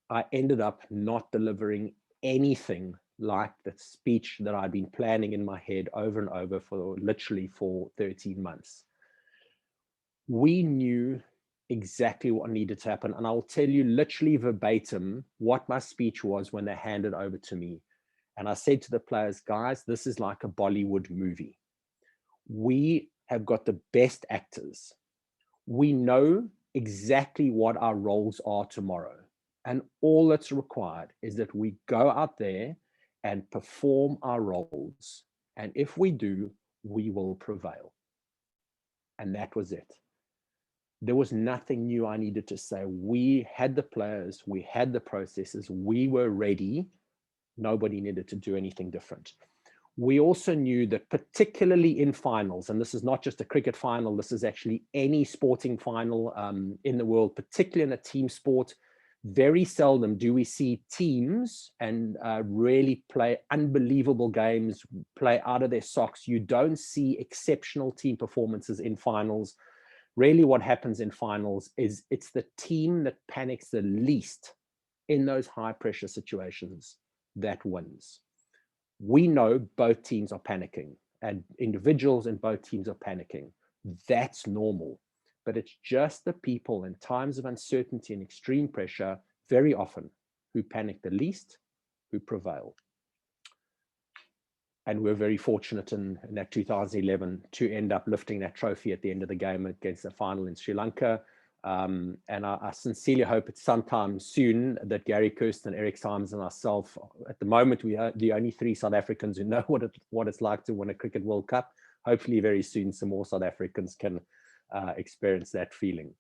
I ended up not delivering anything like the speech that I'd been planning in my head over and over for literally for 13 months. We knew exactly what needed to happen. And I'll tell you literally verbatim what my speech was when they handed over to me. And I said to the players, guys, this is like a Bollywood movie. We have got the best actors. We know exactly what our roles are tomorrow. And all that's required is that we go out there and perform our roles. And if we do, we will prevail. And that was it. There was nothing new I needed to say. We had the players, we had the processes, we were ready. Nobody needed to do anything different. We also knew that particularly in finals, and this is not just a cricket final, this is actually any sporting final in the world, particularly in a team sport, very seldom do we see teams and really play unbelievable games, play out of their socks. You don't see exceptional team performances in finals. Really what happens in finals is it's the team that panics the least in those high pressure situations that wins. We know both teams are panicking and individuals in both teams are panicking. That's normal, but it's just the people in times of uncertainty and extreme pressure very often who panic the least, who prevail. And we're very fortunate in that 2011 to end up lifting that trophy at the end of the game against the final in Sri Lanka. And I sincerely hope it's sometime soon that Gary Kirsten, Eric Symes and myself, at the moment, we are the only 3 South Africans who know what it's like to win a Cricket World Cup. Hopefully very soon some more South Africans can experience that feeling.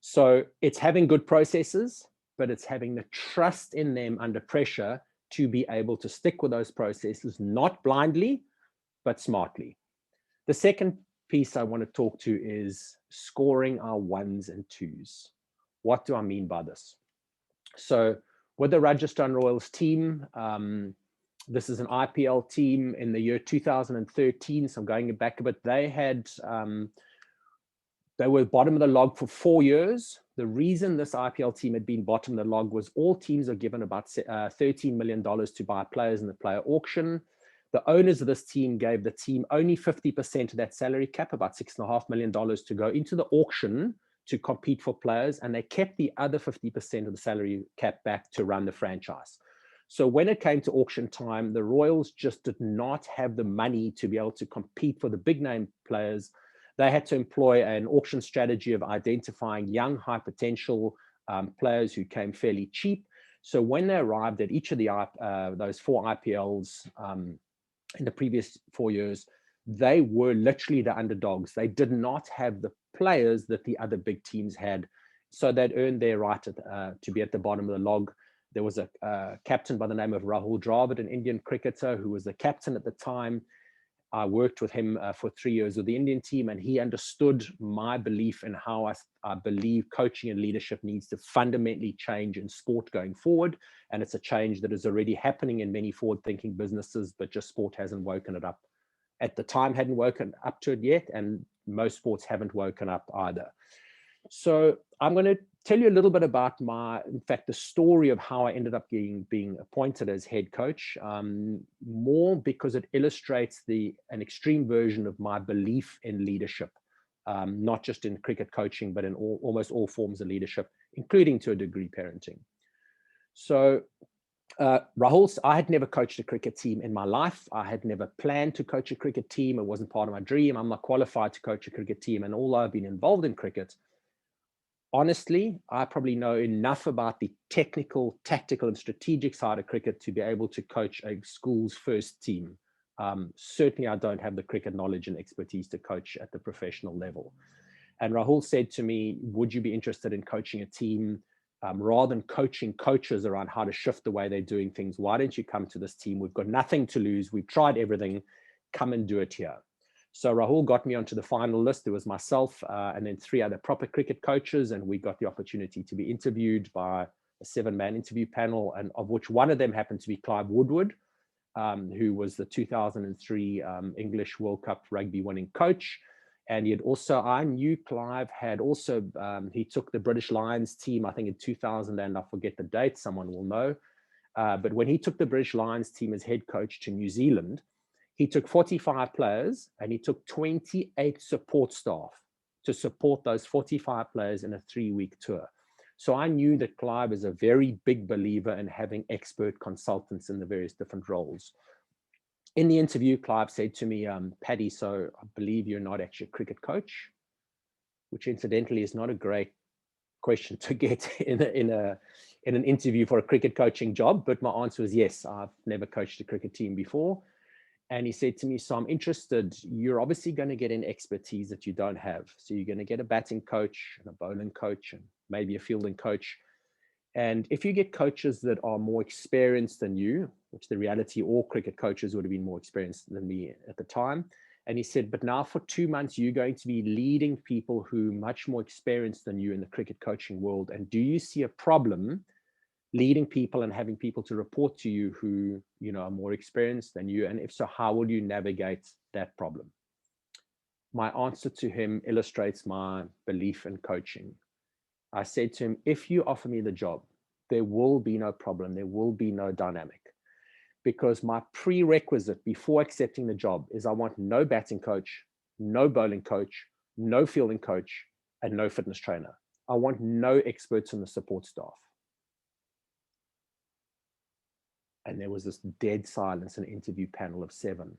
So it's having good processes, but it's having the trust in them under pressure to be able to stick with those processes, not blindly, but smartly. The second piece I want to talk to is scoring our 1s and 2s. What do I mean by this? So with the Rajasthan Royals team, this is an IPL team in the year 2013, so I'm going back a bit. They were bottom of the log for 4 years. The reason this IPL team had been bottom of the log was all teams are given about $13 million to buy players in the player auction. The owners of this team gave the team only 50% of that salary cap, about $6.5 million, to go into the auction to compete for players. And they kept the other 50% of the salary cap back to run the franchise. So when it came to auction time, the Royals just did not have the money to be able to compete for the big name players. They had to employ an auction strategy of identifying young, high potential players who came fairly cheap. So when they arrived at each of the those 4 IPLs in the previous 4 years, they were literally the underdogs. They did not have the players that the other big teams had. So they'd earned their right to be at the bottom of the log. There was a captain by the name of Rahul Dravid, an Indian cricketer who was the captain at the time. I worked with him for 3 years with the Indian team, and he understood my belief in how I believe coaching and leadership needs to fundamentally change in sport going forward. And it's a change that is already happening in many forward-thinking businesses, but just sport hasn't woken it up. At the time, hadn't woken up to it yet, and most sports haven't woken up either. So I'm going to tell you a little bit about the story of how I ended up being appointed as head coach, more because it illustrates an extreme version of my belief in leadership, not just in cricket coaching, but in almost all forms of leadership, including to a degree parenting. So Rahul, I had never coached a cricket team in my life. I had never planned to coach a cricket team. It wasn't part of my dream. I'm not qualified to coach a cricket team. And although I've been involved in cricket, honestly, I probably know enough about the technical, tactical, and strategic side of cricket to be able to coach a school's first team. Certainly, I don't have the cricket knowledge and expertise to coach at the professional level. And Rahul said to me, would you be interested in coaching a team rather than coaching coaches around how to shift the way they're doing things? Why don't you come to this team? We've got nothing to lose. We've tried everything. Come and do it here. So Rahul got me onto the final list. There was myself and then 3 other proper cricket coaches, and we got the opportunity to be interviewed by a 7-man interview panel, and of which one of them happened to be Clive Woodward, who was the 2003 English World Cup rugby winning coach. And he had also, I knew Clive had also, he took the British Lions team, I think in 2000, and I forget the date, someone will know. But when he took the British Lions team as head coach to New Zealand, he took 45 players and he took 28 support staff to support those 45 players in a 3-week tour. So I knew that Clive is a very big believer in having expert consultants in the various different roles. In the interview, Clive said to me, Paddy, so I believe you're not actually a cricket coach, which incidentally is not a great question to get in an interview for a cricket coaching job. But my answer was yes, I've never coached a cricket team before. And he said to me, so I'm interested, you're obviously going to get an expertise that you don't have. So you're going to get a batting coach and a bowling coach and maybe a fielding coach. And if you get coaches that are more experienced than you, which the reality, all cricket coaches would have been more experienced than me at the time. And he said, but now for 2 months, you're going to be leading people who are much more experienced than you in the cricket coaching world. And do you see a problem leading people and having people to report to you who, you know, are more experienced than you? And if so, how will you navigate that problem? My answer to him illustrates my belief in coaching. I said to him, if you offer me the job, there will be no problem. There will be no dynamic, because my prerequisite before accepting the job is I want no batting coach, no bowling coach, no fielding coach, and no fitness trainer. I want no experts in the support staff. And there was this dead silence, an interview panel of 7.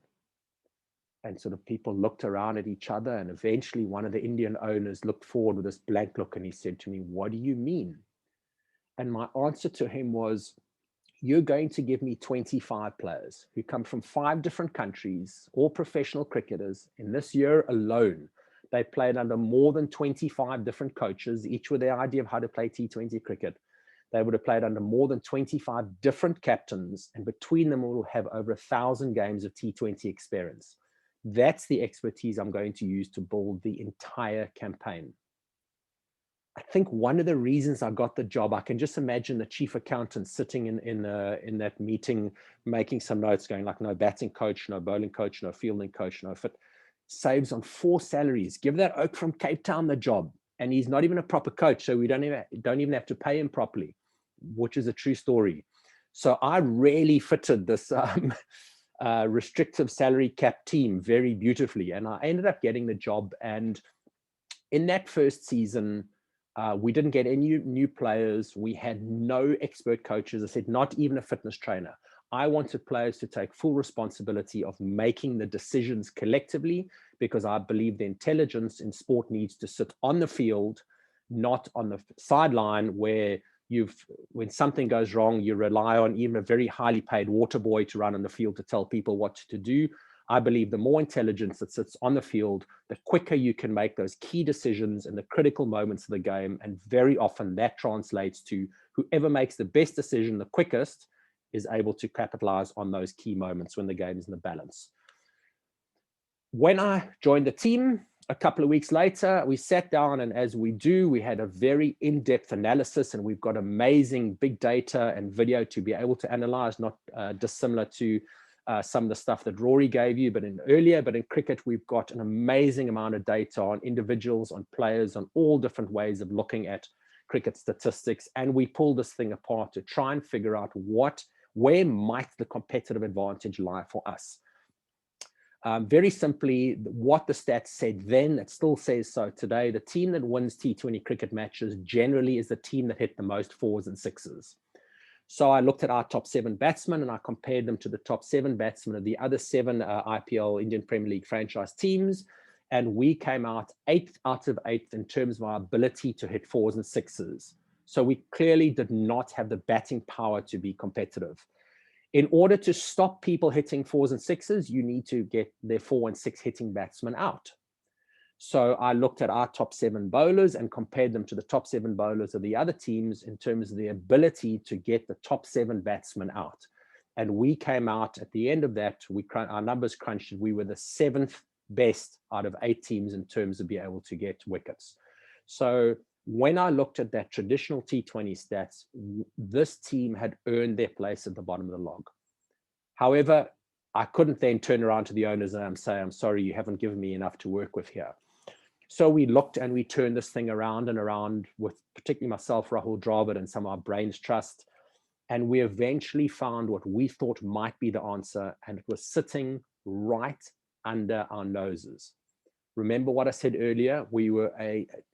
And sort of people looked around at each other, and eventually one of the Indian owners looked forward with this blank look and he said to me, what do you mean? And my answer to him was, you're going to give me 25 players who come from 5 different countries, all professional cricketers. In this year alone, they played under more than 25 different coaches, each with their idea of how to play T20 cricket. They would have played under more than 25 different captains, and between them will have over 1,000 games of T20 experience. That's the expertise I'm going to use to build the entire campaign. I think one of the reasons I got the job, I can just imagine the chief accountant sitting in that meeting, making some notes, going like, no batting coach, no bowling coach, no fielding coach, no fit. Saves on 4 salaries. Give that oak from Cape Town the job. And he's not even a proper coach, so we don't even have to pay him properly, which is a true story. So I really fitted this restrictive salary cap team very beautifully. And I ended up getting the job. And in that first season, we didn't get any new players. We had no expert coaches. I said, not even a fitness trainer. I wanted players to take full responsibility of making the decisions collectively, because I believe the intelligence in sport needs to sit on the field, not on the sideline, where when something goes wrong, you rely on even a very highly paid water boy to run on the field to tell people what to do. I believe the more intelligence that sits on the field, the quicker you can make those key decisions in the critical moments of the game. And very often that translates to whoever makes the best decision the quickest is able to capitalize on those key moments when the game is in the balance. When I joined the team, a couple of weeks later, we sat down, and as we do, we had a very in-depth analysis, and we've got amazing big data and video to be able to analyze, not dissimilar to some of the stuff that Rory gave you, but in cricket, we've got an amazing amount of data on individuals, on players, on all different ways of looking at cricket statistics. And we pulled this thing apart to try and figure out where might the competitive advantage lie for us. Very simply, what the stats said then, it still says so today. The team that wins T20 cricket matches generally is the team that hit the most 4s and 6s. So I looked at our top 7 batsmen and I compared them to the top 7 batsmen of the other 7 IPL, Indian Premier League franchise teams. And we came out 8th out of 8th in terms of our ability to hit 4s and 6s. So we clearly did not have the batting power to be competitive. In order to stop people hitting 4s and 6s, you need to get their 4 and 6 hitting batsmen out. So I looked at our top 7 bowlers and compared them to the top 7 bowlers of the other teams in terms of the ability to get the top 7 batsmen out. And we came out at the end of that, our numbers crunched, we were the 7th best out of 8 teams in terms of being able to get wickets. So when I looked at that traditional T20 stats, this team had earned their place at the bottom of the log. However, I couldn't then turn around to the owners and say, I'm sorry, you haven't given me enough to work with here. So we looked and we turned this thing around and around with particularly myself, Rahul Dravid, and some of our brains trust. And we eventually found what we thought might be the answer, and it was sitting right under our noses. Remember what I said earlier? We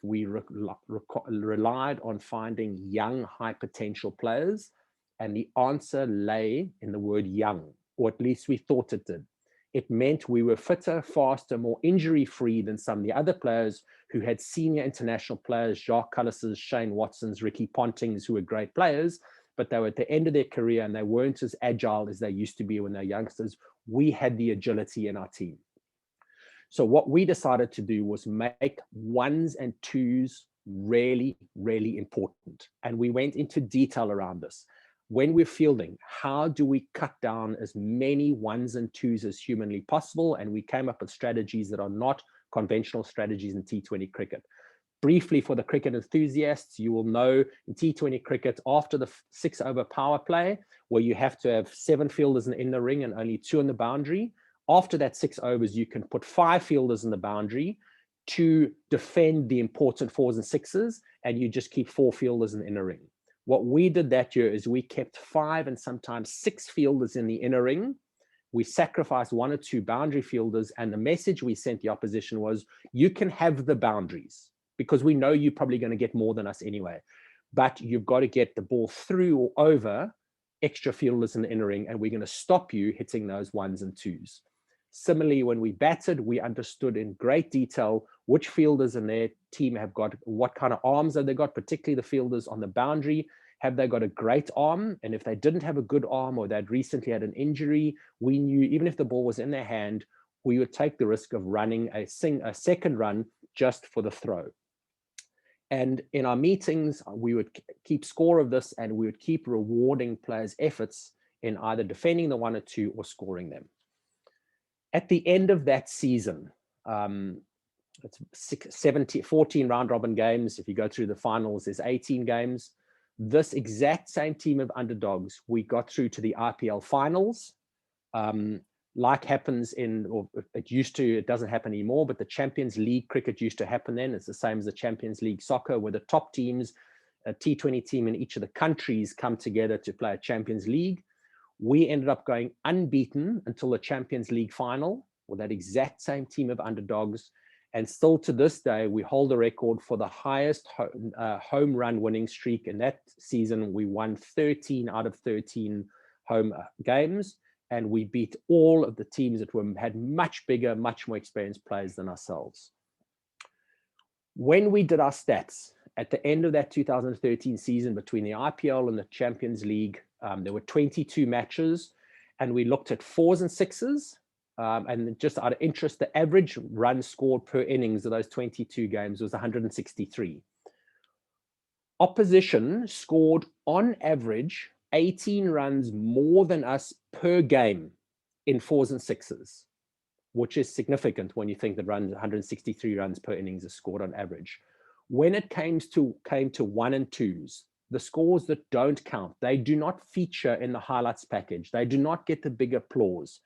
relied on finding young, high potential players, and the answer lay in the word young, or at least we thought it did. It meant we were fitter, faster, more injury-free than some of the other players who had senior international players, Jacques Cullis's, Shane Watson's, Ricky Ponting's, who were great players, but they were at the end of their career and they weren't as agile as they used to be when they were youngsters. We had the agility in our team. So what we decided to do was make 1s and 2s really, really important. And we went into detail around this. When we're fielding, how do we cut down as many 1s and 2s as humanly possible? And we came up with strategies that are not conventional strategies in T20 cricket. Briefly, for the cricket enthusiasts, you will know in T20 cricket, after the 6-over power play, where you have to have 7 fielders in the ring and only 2 in the boundary, after that 6 overs, you can put 5 fielders in the boundary to defend the important 4s and 6s, and you just keep 4 fielders in the inner ring. What we did that year is we kept 5 and sometimes 6 fielders in the inner ring. We sacrificed 1 or 2 boundary fielders, and the message we sent the opposition was, you can have the boundaries because we know you're probably going to get more than us anyway, but you've got to get the ball through or over extra fielders in the inner ring, and we're going to stop you hitting those 1s and 2s. Similarly, when we batted, we understood in great detail which fielders in their team have got, what kind of arms have they got, particularly the fielders on the boundary. Have they got a great arm? And if they didn't have a good arm or they'd recently had an injury, we knew even if the ball was in their hand, we would take the risk of running a second run just for the throw. And in our meetings, we would keep score of this, and we would keep rewarding players' efforts in either defending the 1 or 2 or scoring them. At the end of that season, it's 14 round robin games. If you go through the finals, there's 18 games. This exact same team of underdogs, we got through to the IPL finals. Like happens in, or it used to, it doesn't happen anymore, but the Champions League cricket used to happen then. It's the same as the Champions League soccer, where the top teams, a T20 team in each of the countries, come together to play a Champions League. We ended up going unbeaten until the Champions League final with that exact same team of underdogs. And still to this day, we hold the record for the highest home run winning streak. In that season, we won 13 out of 13 home games. And we beat all of the teams that had much bigger, much more experienced players than ourselves. When we did our stats at the end of that 2013 season between the IPL and the Champions League, there were 22 matches, and we looked at 4s and 6s. And just out of interest, the average run scored per innings of those 22 games was 163. Opposition scored on average 18 runs more than us per game in 4s and 6s, which is significant when you think that 163 runs per innings is scored on average. When it came to 1 and 2s, the scores that don't count, they do not feature in the highlights package. They do not get the big applause.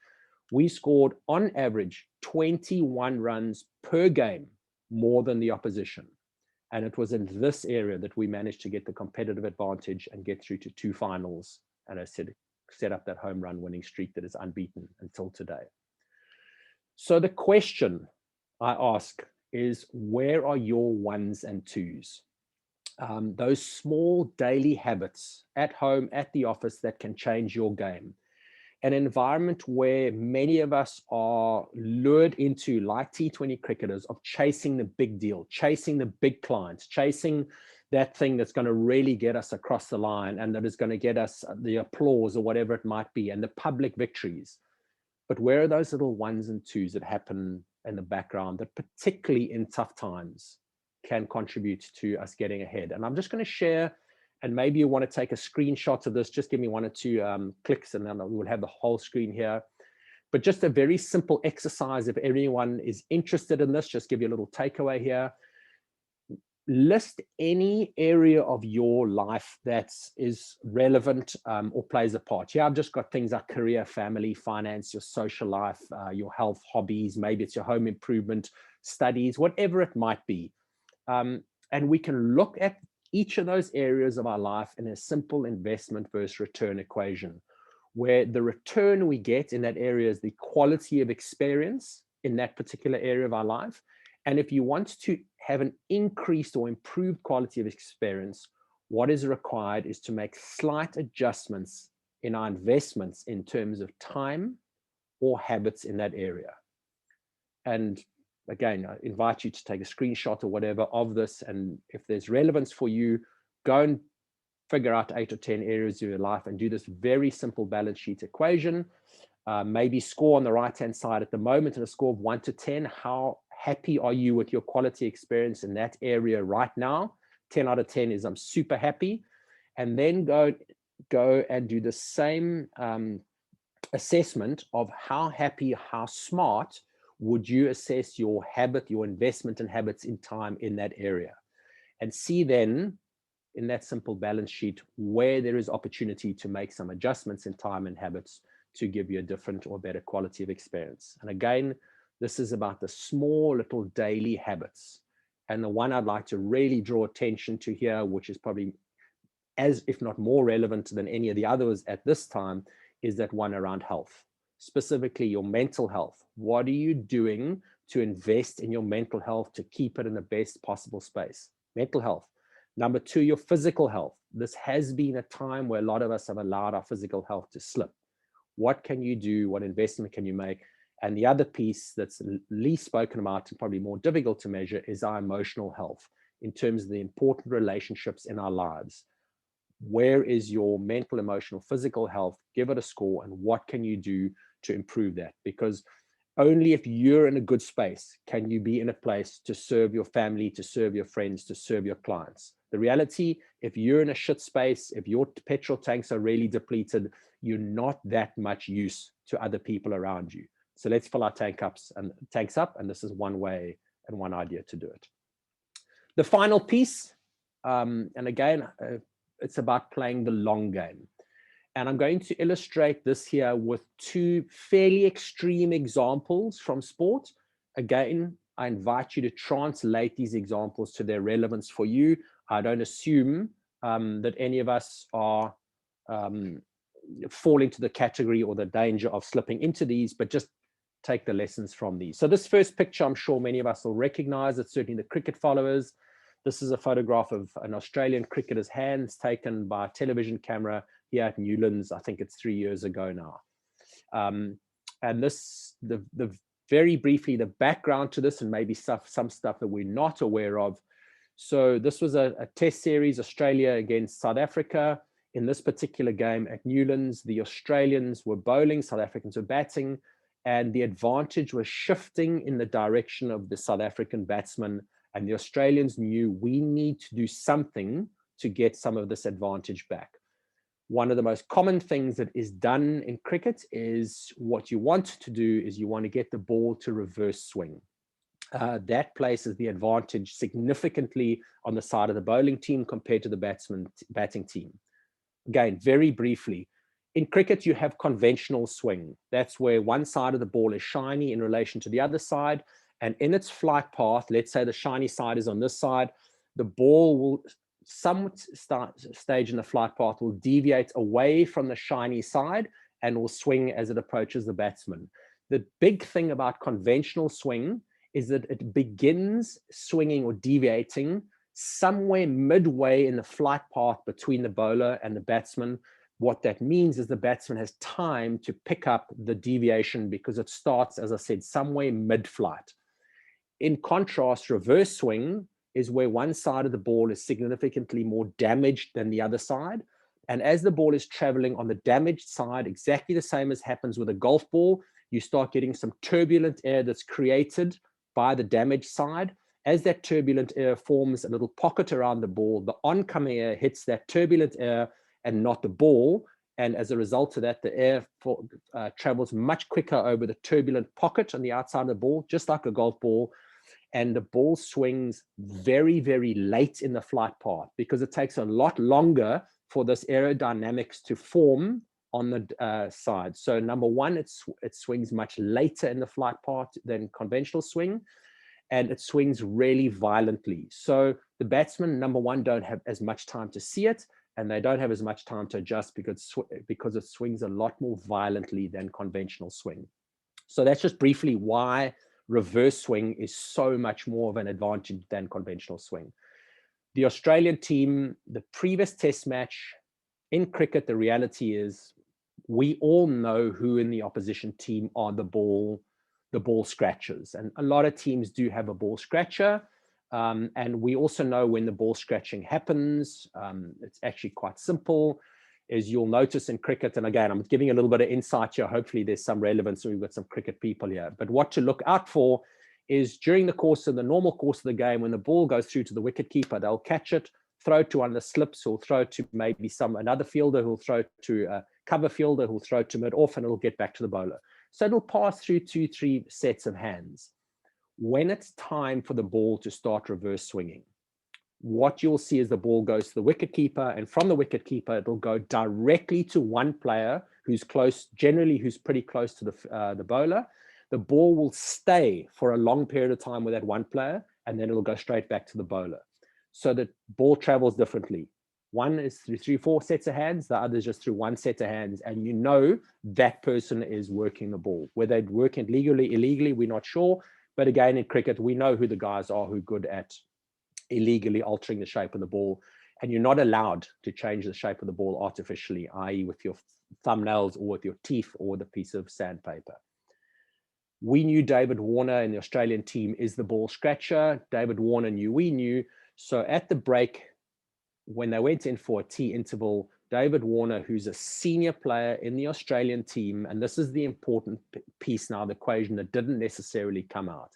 We scored on average 21 runs per game more than the opposition. And it was in this area that we managed to get the competitive advantage and get through to 2 finals. And I set up that home run winning streak that is unbeaten until today. So the question I ask is, where are your 1s and 2s? Those small daily habits at home, at the office, that can change your game. An environment where many of us are lured into, like T20 cricketers, of chasing the big deal, chasing the big clients, chasing that thing that's going to really get us across the line and that is going to get us the applause or whatever it might be, and the public victories. But where are those little 1s and 2s that happen in the background that, particularly in tough times, can contribute to us getting ahead? And I'm just going to share, and maybe you want to take a screenshot of this. Just give me 1 or 2 clicks and then we will have the whole screen here. But just a very simple exercise, if anyone is interested in this, just give you a little takeaway here. List any area of your life that is relevant or plays a part. Yeah, I've just got things like career, family, finance, your social life, your health, hobbies, maybe it's your home improvement, studies, whatever it might be. And we can look at each of those areas of our life in a simple investment versus return equation, where the return we get in that area is the quality of experience in that particular area of our life. And if you want to have an increased or improved quality of experience, what is required is to make slight adjustments in our investments in terms of time or habits in that area. And again, I invite you to take a screenshot or whatever of this. And if there's relevance for you, go and figure out 8 or 10 areas of your life and do this very simple balance sheet equation. Maybe score on the right-hand side at the moment in a score of 1 to 10. How happy are you with your quality experience in that area right now? 10 out of 10 is I'm super happy. And then go and do the same assessment of how happy, how smart would you assess your habit, your investment and habits in time in that area. And see then in that simple balance sheet where there is opportunity to make some adjustments in time and habits to give you a different or better quality of experience. And again, this is about the small little daily habits. And the one I'd like to really draw attention to here, which is probably as if not more relevant than any of the others at this time, is that one around health, specifically your mental health. What are you doing to invest in your mental health to keep it in the best possible space? Mental health. Number 2, your physical health. This has been a time where a lot of us have allowed our physical health to slip. What can you do? What investment can you make? And the other piece that's least spoken about and probably more difficult to measure is our emotional health in terms of the important relationships in our lives. Where is your mental, emotional, physical health? Give it a score, and what can you do to improve that? Because only if you're in a good space can you be in a place to serve your family, to serve your friends, to serve your clients. The reality, if you're in a shit space, if your petrol tanks are really depleted, you're not that much use to other people around you. So let's fill our tanks up, and this is one way and one idea to do it. The final piece, and again, it's about playing the long game. And I'm going to illustrate this here with 2 fairly extreme examples from sport. Again, I invite you to translate these examples to their relevance for you. I don't assume that any of us are fall into the category or the danger of slipping into these, but just take the lessons from these. So this first picture, I'm sure many of us will recognize. It's certainly the cricket followers. This is a photograph of an Australian cricketer's hands taken by a television camera here at Newlands. I think it's 3 years ago now. And this, very briefly, the background to this, and maybe some stuff that we're not aware of. So this was a test series, Australia against South Africa. In this particular game at Newlands, the Australians were bowling, South Africans were batting, and the advantage was shifting in the direction of the South African batsman. And the Australians knew we need to do something to get some of this advantage back. One of the most common things that is done in cricket is what you want to do is you want to get the ball to reverse swing. That places the advantage significantly on the side of the bowling team compared to the batting team. Again, very briefly, in cricket, you have conventional swing. That's where one side of the ball is shiny in relation to the other side. And in its flight path, let's say the shiny side is on this side, the ball will, some stage in the flight path will deviate away from the shiny side and will swing as it approaches the batsman. The big thing about conventional swing is that it begins swinging or deviating somewhere midway in the flight path between the bowler and the batsman. What that means is the batsman has time to pick up the deviation because it starts, as I said, somewhere mid-flight. In contrast, reverse swing is where one side of the ball is significantly more damaged than the other side. And as the ball is traveling on the damaged side, exactly the same as happens with a golf ball, you start getting some turbulent air that's created by the damaged side. As that turbulent air forms a little pocket around the ball, the oncoming air hits that turbulent air and not the ball, And as a result of that, the air travels much quicker over the turbulent pocket on the outside of the ball, just like a golf ball. And the ball swings very, very late in the flight path because it takes a lot longer for this aerodynamics to form on the side. So number one, it swings much later in the flight path than conventional swing, and it swings really violently. So the batsmen, number one, don't have as much time to see it, and they don't have as much time to adjust because it swings a lot more violently than conventional swing. So that's just briefly why reverse swing is so much more of an advantage than conventional swing. The Australian team, the previous test match in cricket, the reality is we all know who in the opposition team are the ball scratchers. And a lot of teams do have a ball scratcher. And we also know when the ball scratching happens. It's actually quite simple. As you'll notice in cricket, and again, I'm giving a little bit of insight here. Hopefully there's some relevance, so we've got some cricket people here. But what to look out for is during the normal course of the game, when the ball goes through to the wicket keeper, they'll catch it, throw to one of the slips, or throw to maybe another fielder who'll throw to a cover fielder who'll throw to mid-off, and it'll get back to the bowler. So it'll pass through 2-3 sets of hands. When it's time for the ball to start reverse swinging, what you'll see is the ball goes to the wicket keeper, and from the wicket keeper, it'll go directly to one player who's close, generally who's pretty close to the bowler. The ball will stay for a long period of time with that one player, and then it'll go straight back to the bowler. So the ball travels differently. One is through 3-4 sets of hands, the other is just through one set of hands, and you know that person is working the ball. Whether they're working legally, illegally, we're not sure. But again, in cricket, we know who the guys are who are good at illegally altering the shape of the ball, and you're not allowed to change the shape of the ball artificially, i.e. with your thumbnails or with your teeth or with a piece of sandpaper. We knew David Warner in the Australian team is the ball scratcher. David Warner knew we knew. So at the break, when they went in for a tea interval, David Warner, who's a senior player in the Australian team, and this is the important piece now, the equation that didn't necessarily come out,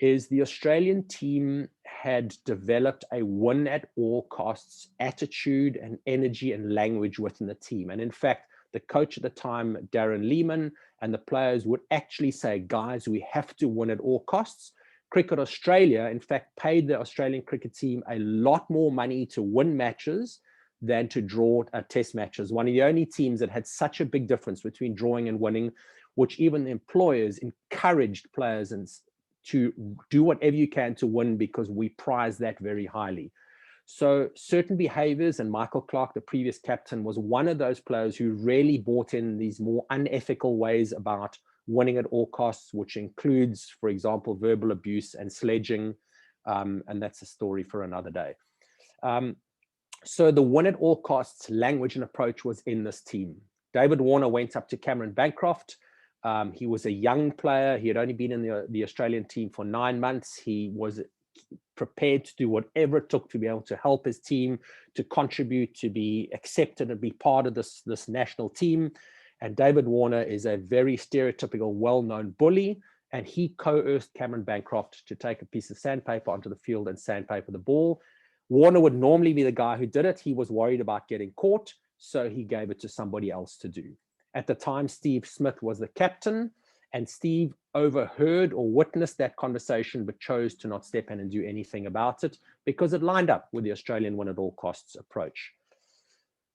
is the Australian team had developed a win at all costs attitude and energy and language within the team. And in fact, the coach at the time, Darren Lehman, and the players would actually say, guys, we have to win at all costs. Cricket Australia, in fact, paid the Australian cricket team a lot more money to win matches than to draw test matches. One of the only teams that had such a big difference between drawing and winning, which even the employers encouraged players to do whatever you can to win because we prize that very highly. So certain behaviors, and Michael Clark, the previous captain, was one of those players who really brought in these more unethical ways about winning at all costs, which includes, for example, verbal abuse and sledging. And that's a story for another day. So the win at all costs language and approach was in this team. David Warner went up to Cameron Bancroft. He was a young player. He had only been in the Australian team for 9 months. He was prepared to do whatever it took to be able to help his team, to contribute, to be accepted and be part of this national team. And David Warner is a very stereotypical, well-known bully, and he coerced Cameron Bancroft to take a piece of sandpaper onto the field and sandpaper the ball. Warner would normally be the guy who did it. He was worried about getting caught, so he gave it to somebody else to do. At the time, Steve Smith was the captain, and Steve overheard or witnessed that conversation, but chose to not step in and do anything about it because it lined up with the Australian win at all costs approach.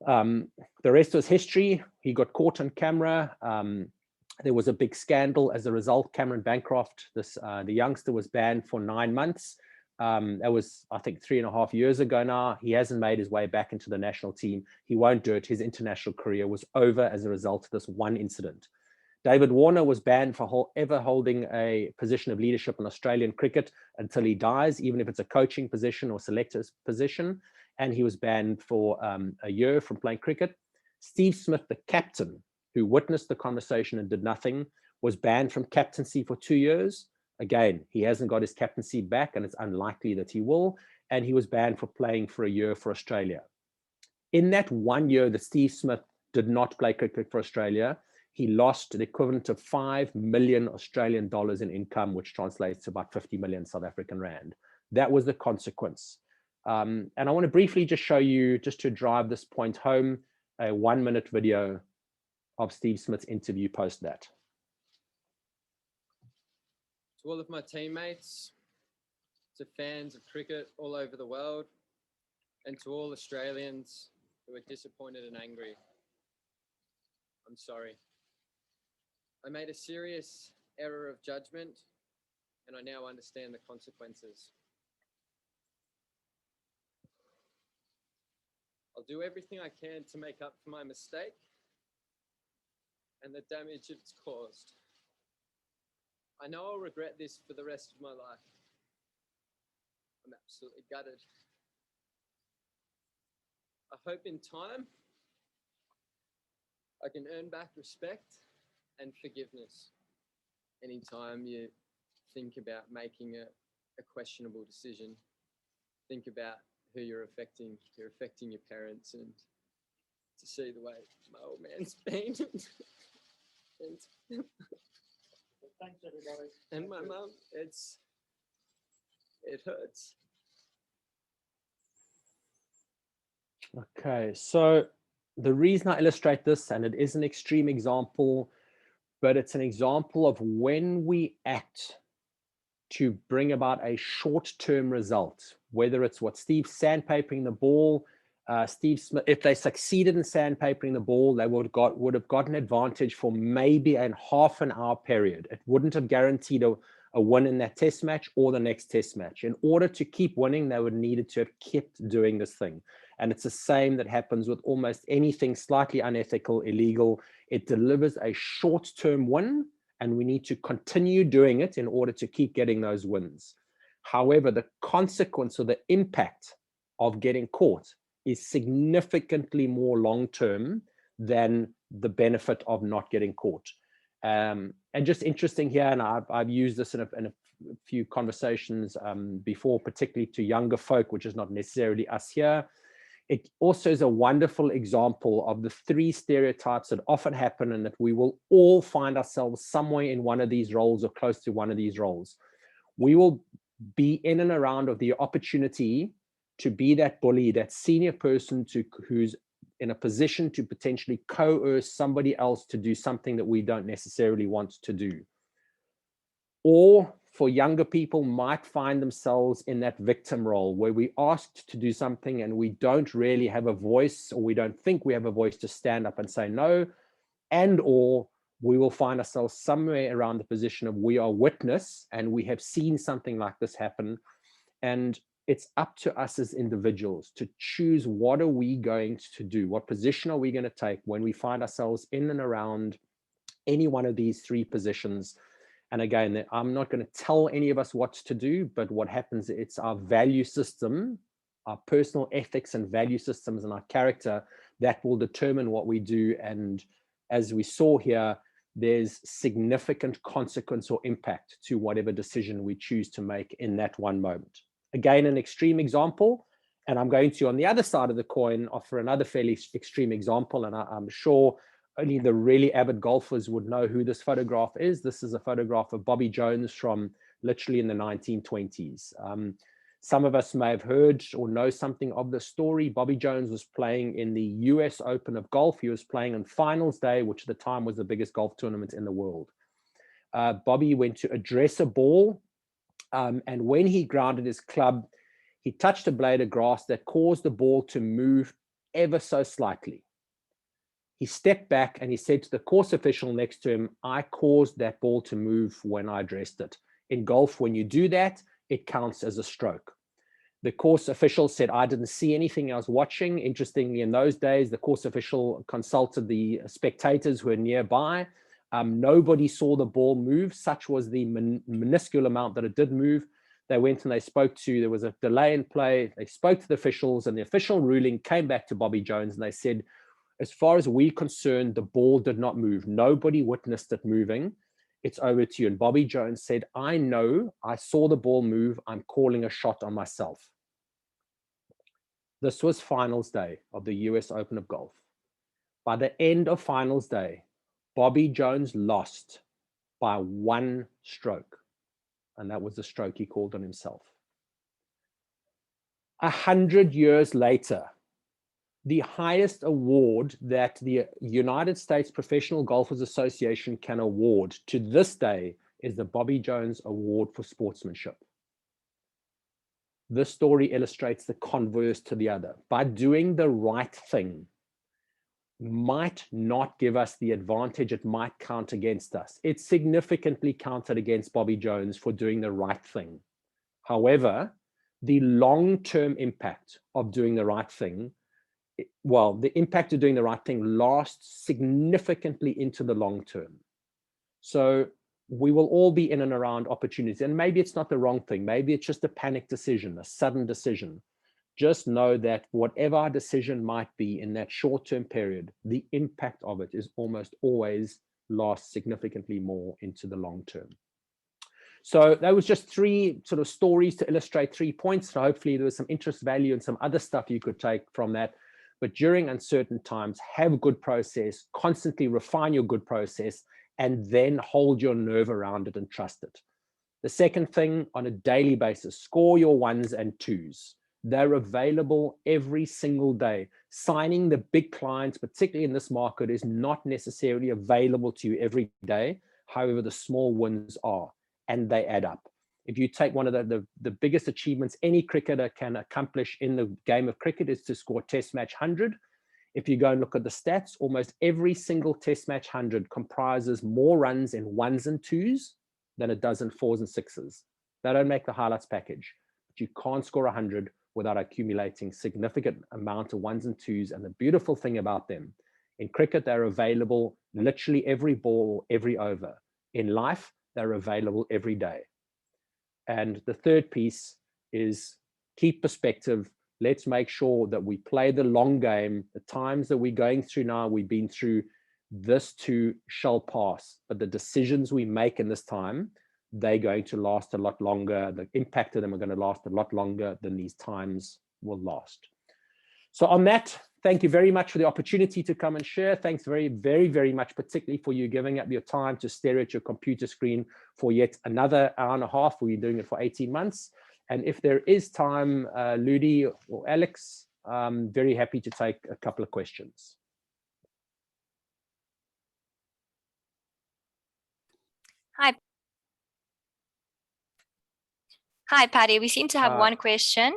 The rest was history. He got caught on camera. There was a big scandal as a result. Cameron Bancroft, the youngster, was banned for 9 months. That was, I think, 3.5 years ago now. He hasn't made his way back into the national team. He won't do it. His international career was over as a result of this one incident. David Warner was banned for ever holding a position of leadership in Australian cricket until he dies, even if it's a coaching position or selector's position. And he was banned for a year from playing cricket. Steve Smith, the captain, who witnessed the conversation and did nothing, was banned from captaincy for 2 years. Again, he hasn't got his captaincy back, and it's unlikely that he will. And he was banned for playing for a year for Australia. In that 1 year that Steve Smith did not play cricket for Australia, he lost the equivalent of 5 million Australian dollars in income, which translates to about 50 million South African rand. That was the consequence. And I want to briefly just show you, just to drive this point home, a 1-minute video of Steve Smith's interview post that. To all of my teammates, to fans of cricket all over the world, and to all Australians who are disappointed and angry, I'm sorry. I made a serious error of judgment, and I now understand the consequences. I'll do everything I can to make up for my mistake and the damage it's caused. I know I'll regret this for the rest of my life. I'm absolutely gutted. I hope in time I can earn back respect and forgiveness anytime you think about making a questionable decision. Think about who you're affecting your parents, and to see the way my old man's been. And Thanks, everybody. and my mum, it hurts. Okay, so the reason I illustrate this, and it is an extreme example, but it's an example of when we act to bring about a short-term result, whether it's what Steve's sandpapering the ball, Steve Smith, if they succeeded in sandpapering the ball, they would have gotten advantage for maybe a half an hour period. It wouldn't have guaranteed a win in that test match or the next test match. In order to keep winning, they would needed to have kept doing this thing. And it's the same that happens with almost anything slightly unethical, illegal. It delivers a short-term win, and we need to continue doing it in order to keep getting those wins. However, the consequence or the impact of getting caught is significantly more long-term than the benefit of not getting caught. And just interesting here, and I've used this in a few conversations before, particularly to younger folk, which is not necessarily us here. It also is a wonderful example of the 3 stereotypes that often happen, and that we will all find ourselves somewhere in one of these roles or close to one of these roles. We will be in and around of the opportunity to be that bully, that senior person who's in a position to potentially coerce somebody else to do something that we don't necessarily want to do. Or for younger people might find themselves in that victim role where we asked to do something and we don't really have a voice, or we don't think we have a voice to stand up and say no, or we will find ourselves somewhere around the position of we are witness and we have seen something like this happen. And it's up to us as individuals to choose, what are we going to do? What position are we going to take when we find ourselves in and around any one of these 3 positions? And again, I'm not going to tell any of us what to do, but what happens, it's our value system, our personal ethics and value systems and our character that will determine what we do. And as we saw here, there's significant consequence or impact to whatever decision we choose to make in that one moment. Again, an extreme example, and I'm going to, on the other side of the coin, offer another fairly extreme example, and I'm sure only the really avid golfers would know who this photograph is. This is a photograph of Bobby Jones from literally in the 1920s. Some of us may have heard or know something of the story. Bobby Jones was playing in the US Open of golf. He was playing on finals day, which at the time was the biggest golf tournament in the world. Bobby went to address a ball, and when he grounded his club, he touched a blade of grass that caused the ball to move ever so slightly. He stepped back and he said to the course official next to him, I caused that ball to move when I addressed it. In golf, when you do that, it counts as a stroke. The course official said, I didn't see anything, I was watching. Interestingly, in those days, the course official consulted the spectators who were nearby. Nobody saw the ball move. Such was the minuscule amount that it did move. They went and they spoke to, there was a delay in play. They spoke to the officials, and the official ruling came back to Bobby Jones, and they said, as far as we're concerned, the ball did not move. Nobody witnessed it moving. It's over to you. And Bobby Jones said, I know, I saw the ball move. I'm calling a shot on myself. This was finals day of the US Open of Golf. By the end of finals day, Bobby Jones lost by 1 stroke. And that was the stroke he called on himself. 100 years later, the highest award that the United States Professional Golfers Association can award to this day is the Bobby Jones Award for Sportsmanship. This story illustrates the converse to the other. By doing the right thing might not give us the advantage, it might count against us. It significantly counted against Bobby Jones for doing the right thing. However, the long-term impact of doing the right thing, well, the impact of doing the right thing lasts significantly into the long term. So we will all be in and around opportunities, and maybe it's not the wrong thing. Maybe it's just a panic decision, a sudden decision. Just know that whatever our decision might be in that short-term period, the impact of it is almost always lasts significantly more into the long term. So that was just 3 sort of stories to illustrate 3 points. So hopefully there was some interest value and some other stuff you could take from that. But during uncertain times, have a good process, constantly refine your good process, and then hold your nerve around it and trust it. The second thing, on a daily basis, score your 1s and 2s. They're available every single day. Signing the big clients, particularly in this market, is not necessarily available to you every day. However, the small wins are, and they add up. If you take one of the biggest achievements any cricketer can accomplish in the game of cricket is to score Test match 100. If you go and look at the stats, almost every single Test match 100 comprises more runs in 1s and 2s than it does in 4s and 6s. They don't make the highlights package, but you can't score 100 without accumulating significant amount of 1s and 2s. And the beautiful thing about them, in cricket, they're available literally every ball, every over. In life, they're available every day. And the third piece is keep perspective. Let's make sure that we play the long game. The times that we're going through now, we've been through, this too shall pass. But the decisions we make in this time, they're going to last a lot longer. The impact of them are going to last a lot longer than these times will last. So on that, thank you very much for the opportunity to come and share. Thanks very, very, very much, particularly for you giving up your time to stare at your computer screen for yet another hour and a half. We're doing it for 18 months. And if there is time, Ludi or Alex, I'm very happy to take a couple of questions. Hi, Paddy. We seem to have one question.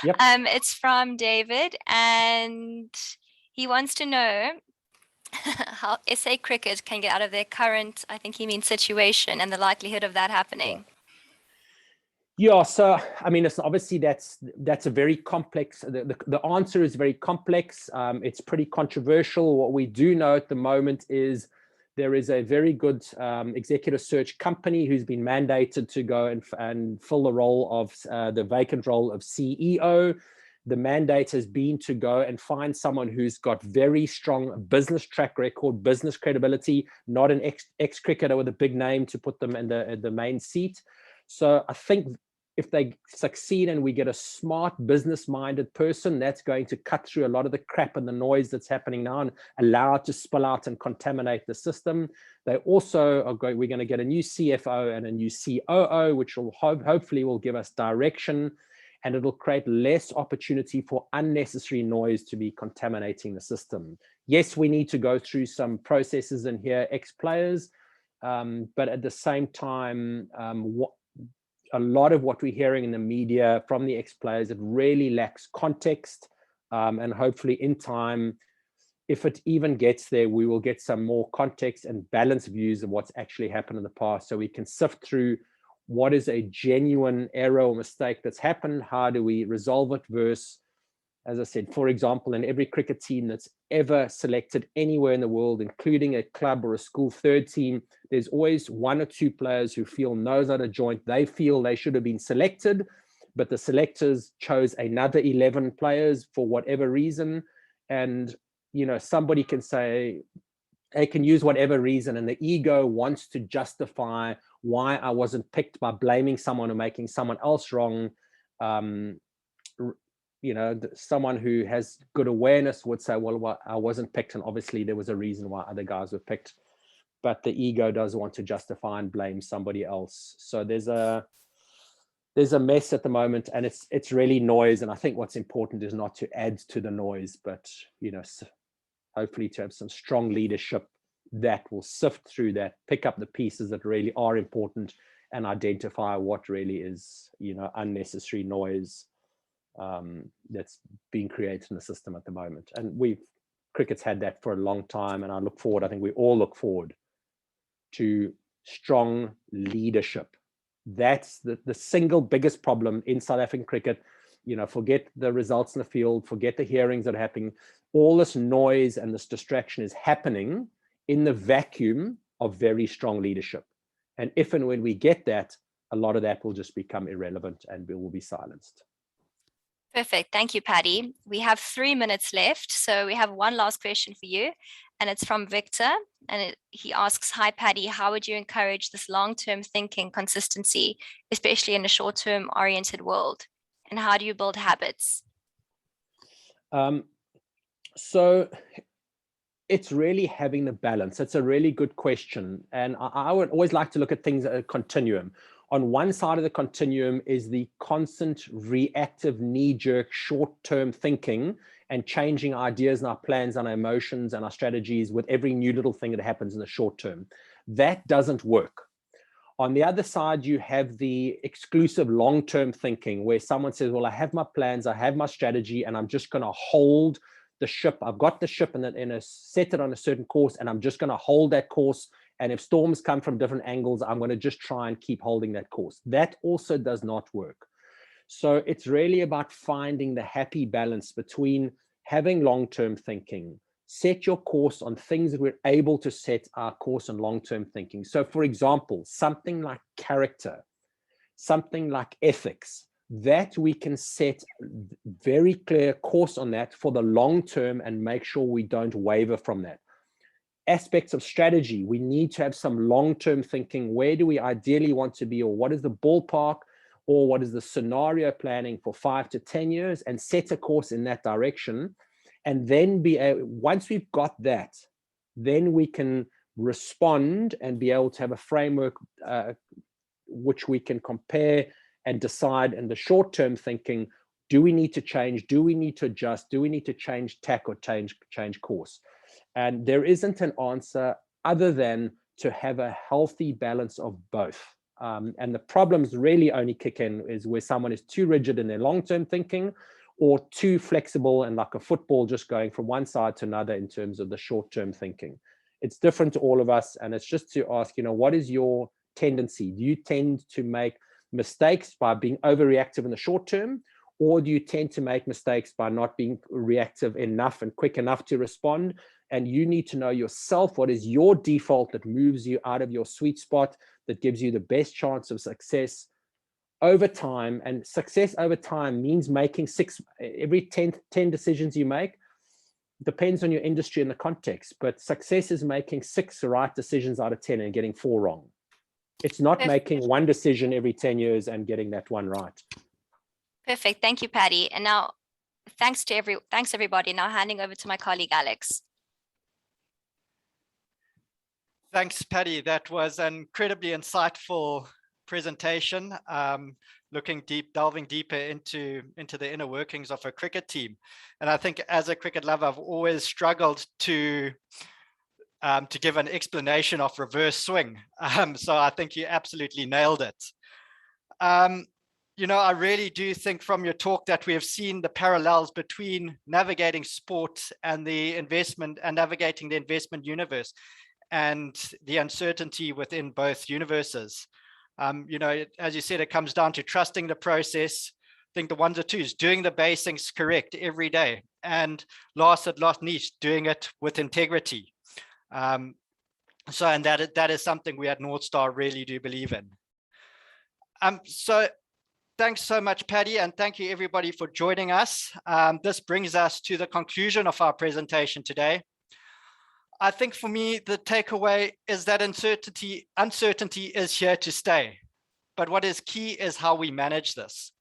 Yep. It's from David, and he wants to know how SA Cricket can get out of their current, I think he means situation, and the likelihood of that happening. Yeah, so I mean, it's obviously that's a very complex. The answer is very complex. It's pretty controversial. What we do know at the moment is there is a very good executive search company who's been mandated to go and fill the role of the vacant role of CEO. The mandate has been to go and find someone who's got very strong business track record, business credibility, not an ex-cricketer with a big name to put them in the main seat. So I think if they succeed and we get a smart business-minded person, that's going to cut through a lot of the crap and the noise that's happening now and allow it to spill out and contaminate the system. They also are we're going to get a new CFO and a new COO, which will hopefully will give us direction, and it'll create less opportunity for unnecessary noise to be contaminating the system. Yes, we need to go through some processes in here, ex-players, but at the same time, a lot of what we're hearing in the media from the ex-players, it really lacks context, and hopefully in time, if it even gets there, we will get some more context and balanced views of what's actually happened in the past, so we can sift through what is a genuine error or mistake that's happened, how do we resolve it, versus, as I said, for example, in every cricket team that's ever selected anywhere in the world, including a club or a school third team, there's always 1 or 2 players who feel nose out of joint. They feel they should have been selected, but the selectors chose another 11 players for whatever reason. And, you know, somebody can say, they can use whatever reason, and the ego wants to justify why I wasn't picked by blaming someone or making someone else wrong. You know, someone who has good awareness would say, well, I wasn't picked, and obviously there was a reason why other guys were picked, but the ego does want to justify and blame somebody else. So there's there's a mess at the moment, and it's really noise. And I think what's important is not to add to the noise, but, you know, hopefully to have some strong leadership that will sift through that, pick up the pieces that really are important, and identify what really is, you know, unnecessary noise that's being created in the system at the moment. And cricket's had that for a long time, and I think we all look forward to strong leadership. That's the single biggest problem in South African cricket. You know, forget the results in the field, forget the hearings that are happening. All this noise and this distraction is happening in the vacuum of very strong leadership. And if and when we get that, a lot of that will just become irrelevant and we will be silenced. Perfect. Thank you, Paddy. We have 3 minutes left. So we have one last question for you, and it's from Victor. And he asks, hi, Paddy, how would you encourage this long-term thinking consistency, especially in a short-term oriented world? And how do you build habits? So it's really having the balance. It's a really good question. And I would always like to look at things at a continuum. On one side of the continuum is the constant reactive, knee-jerk, short-term thinking and changing ideas and our plans and our emotions and our strategies with every new little thing that happens in the short term. That doesn't work. On the other side, you have the exclusive long-term thinking where someone says, well, I have my plans, I have my strategy, and I'm just going to hold the ship. I've got the ship and set it on a certain course, and I'm just going to hold that course. And if storms come from different angles, I'm going to just try and keep holding that course. That also does not work. So it's really about finding the happy balance between having long-term thinking, set your course on things that we're able to set our course on long-term thinking. So for example, something like character, something like ethics, that we can set very clear course on that for the long term and make sure we don't waver from that. Aspects of strategy, we need to have some long-term thinking. Where do we ideally want to be, or what is the ballpark, or what is the scenario planning for 5 to 10 years, and set a course in that direction. And then once we've got that, then we can respond and be able to have a framework which we can compare and decide in the short-term thinking, do we need to change? Do we need to adjust? Do we need to change tack or change course? And there isn't an answer other than to have a healthy balance of both. And the problems really only kick in is where someone is too rigid in their long-term thinking or too flexible and like a football just going from one side to another in terms of the short-term thinking. It's different to all of us. And it's just to ask, you know, what is your tendency? Do you tend to make mistakes by being overreactive in the short term? Or do you tend to make mistakes by not being reactive enough and quick enough to respond? And you need to know yourself, what is your default that moves you out of your sweet spot, that gives you the best chance of success over time. And success over time means making every 10 decisions you make. Depends on your industry and the context, but success is making 6 right decisions out of 10 and getting 4 wrong. It's not making 1 decision every 10 years and getting that 1 right. Perfect. Thank you, Paddy. And now, thanks everybody. Now handing over to my colleague, Alex. Thanks, Paddy. That was an incredibly insightful presentation, delving deeper into the inner workings of a cricket team. And I think as a cricket lover, I've always struggled to give an explanation of reverse swing. So I think you absolutely nailed it. You know, I really do think from your talk that we have seen the parallels between navigating sport and the investment and navigating the investment universe and the uncertainty within both universes. You know, as you said, it comes down to trusting the process. I think the 1s or 2s, doing the basics correct every day. And last but not least, doing it with integrity. And that is something we at North Star really do believe in. So thanks so much, Paddy, and thank you everybody for joining us. This brings us to the conclusion of our presentation today. I think for me, the takeaway is that uncertainty is here to stay. But what is key is how we manage this.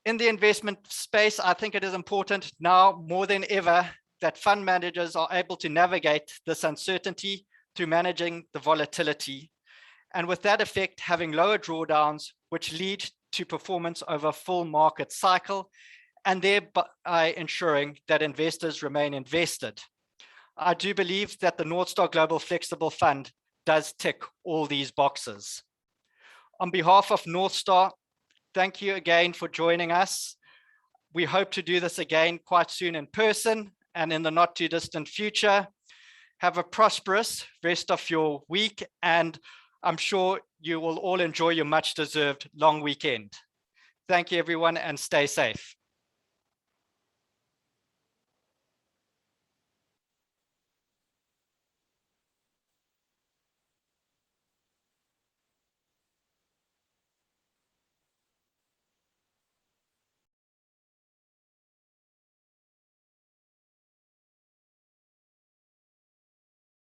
In the investment space, I think it is important now more than ever that fund managers are able to navigate this uncertainty through managing the volatility. And with that effect, having lower drawdowns, which lead to performance over a full market cycle, and thereby ensuring that investors remain invested. I do believe that the North Star Global Flexible Fund does tick all these boxes. On behalf of North Star, thank you again for joining us. We hope to do this again quite soon in person and in the not too distant future. Have a prosperous rest of your week, and I'm sure you will all enjoy your much deserved long weekend. Thank you, everyone, and stay safe.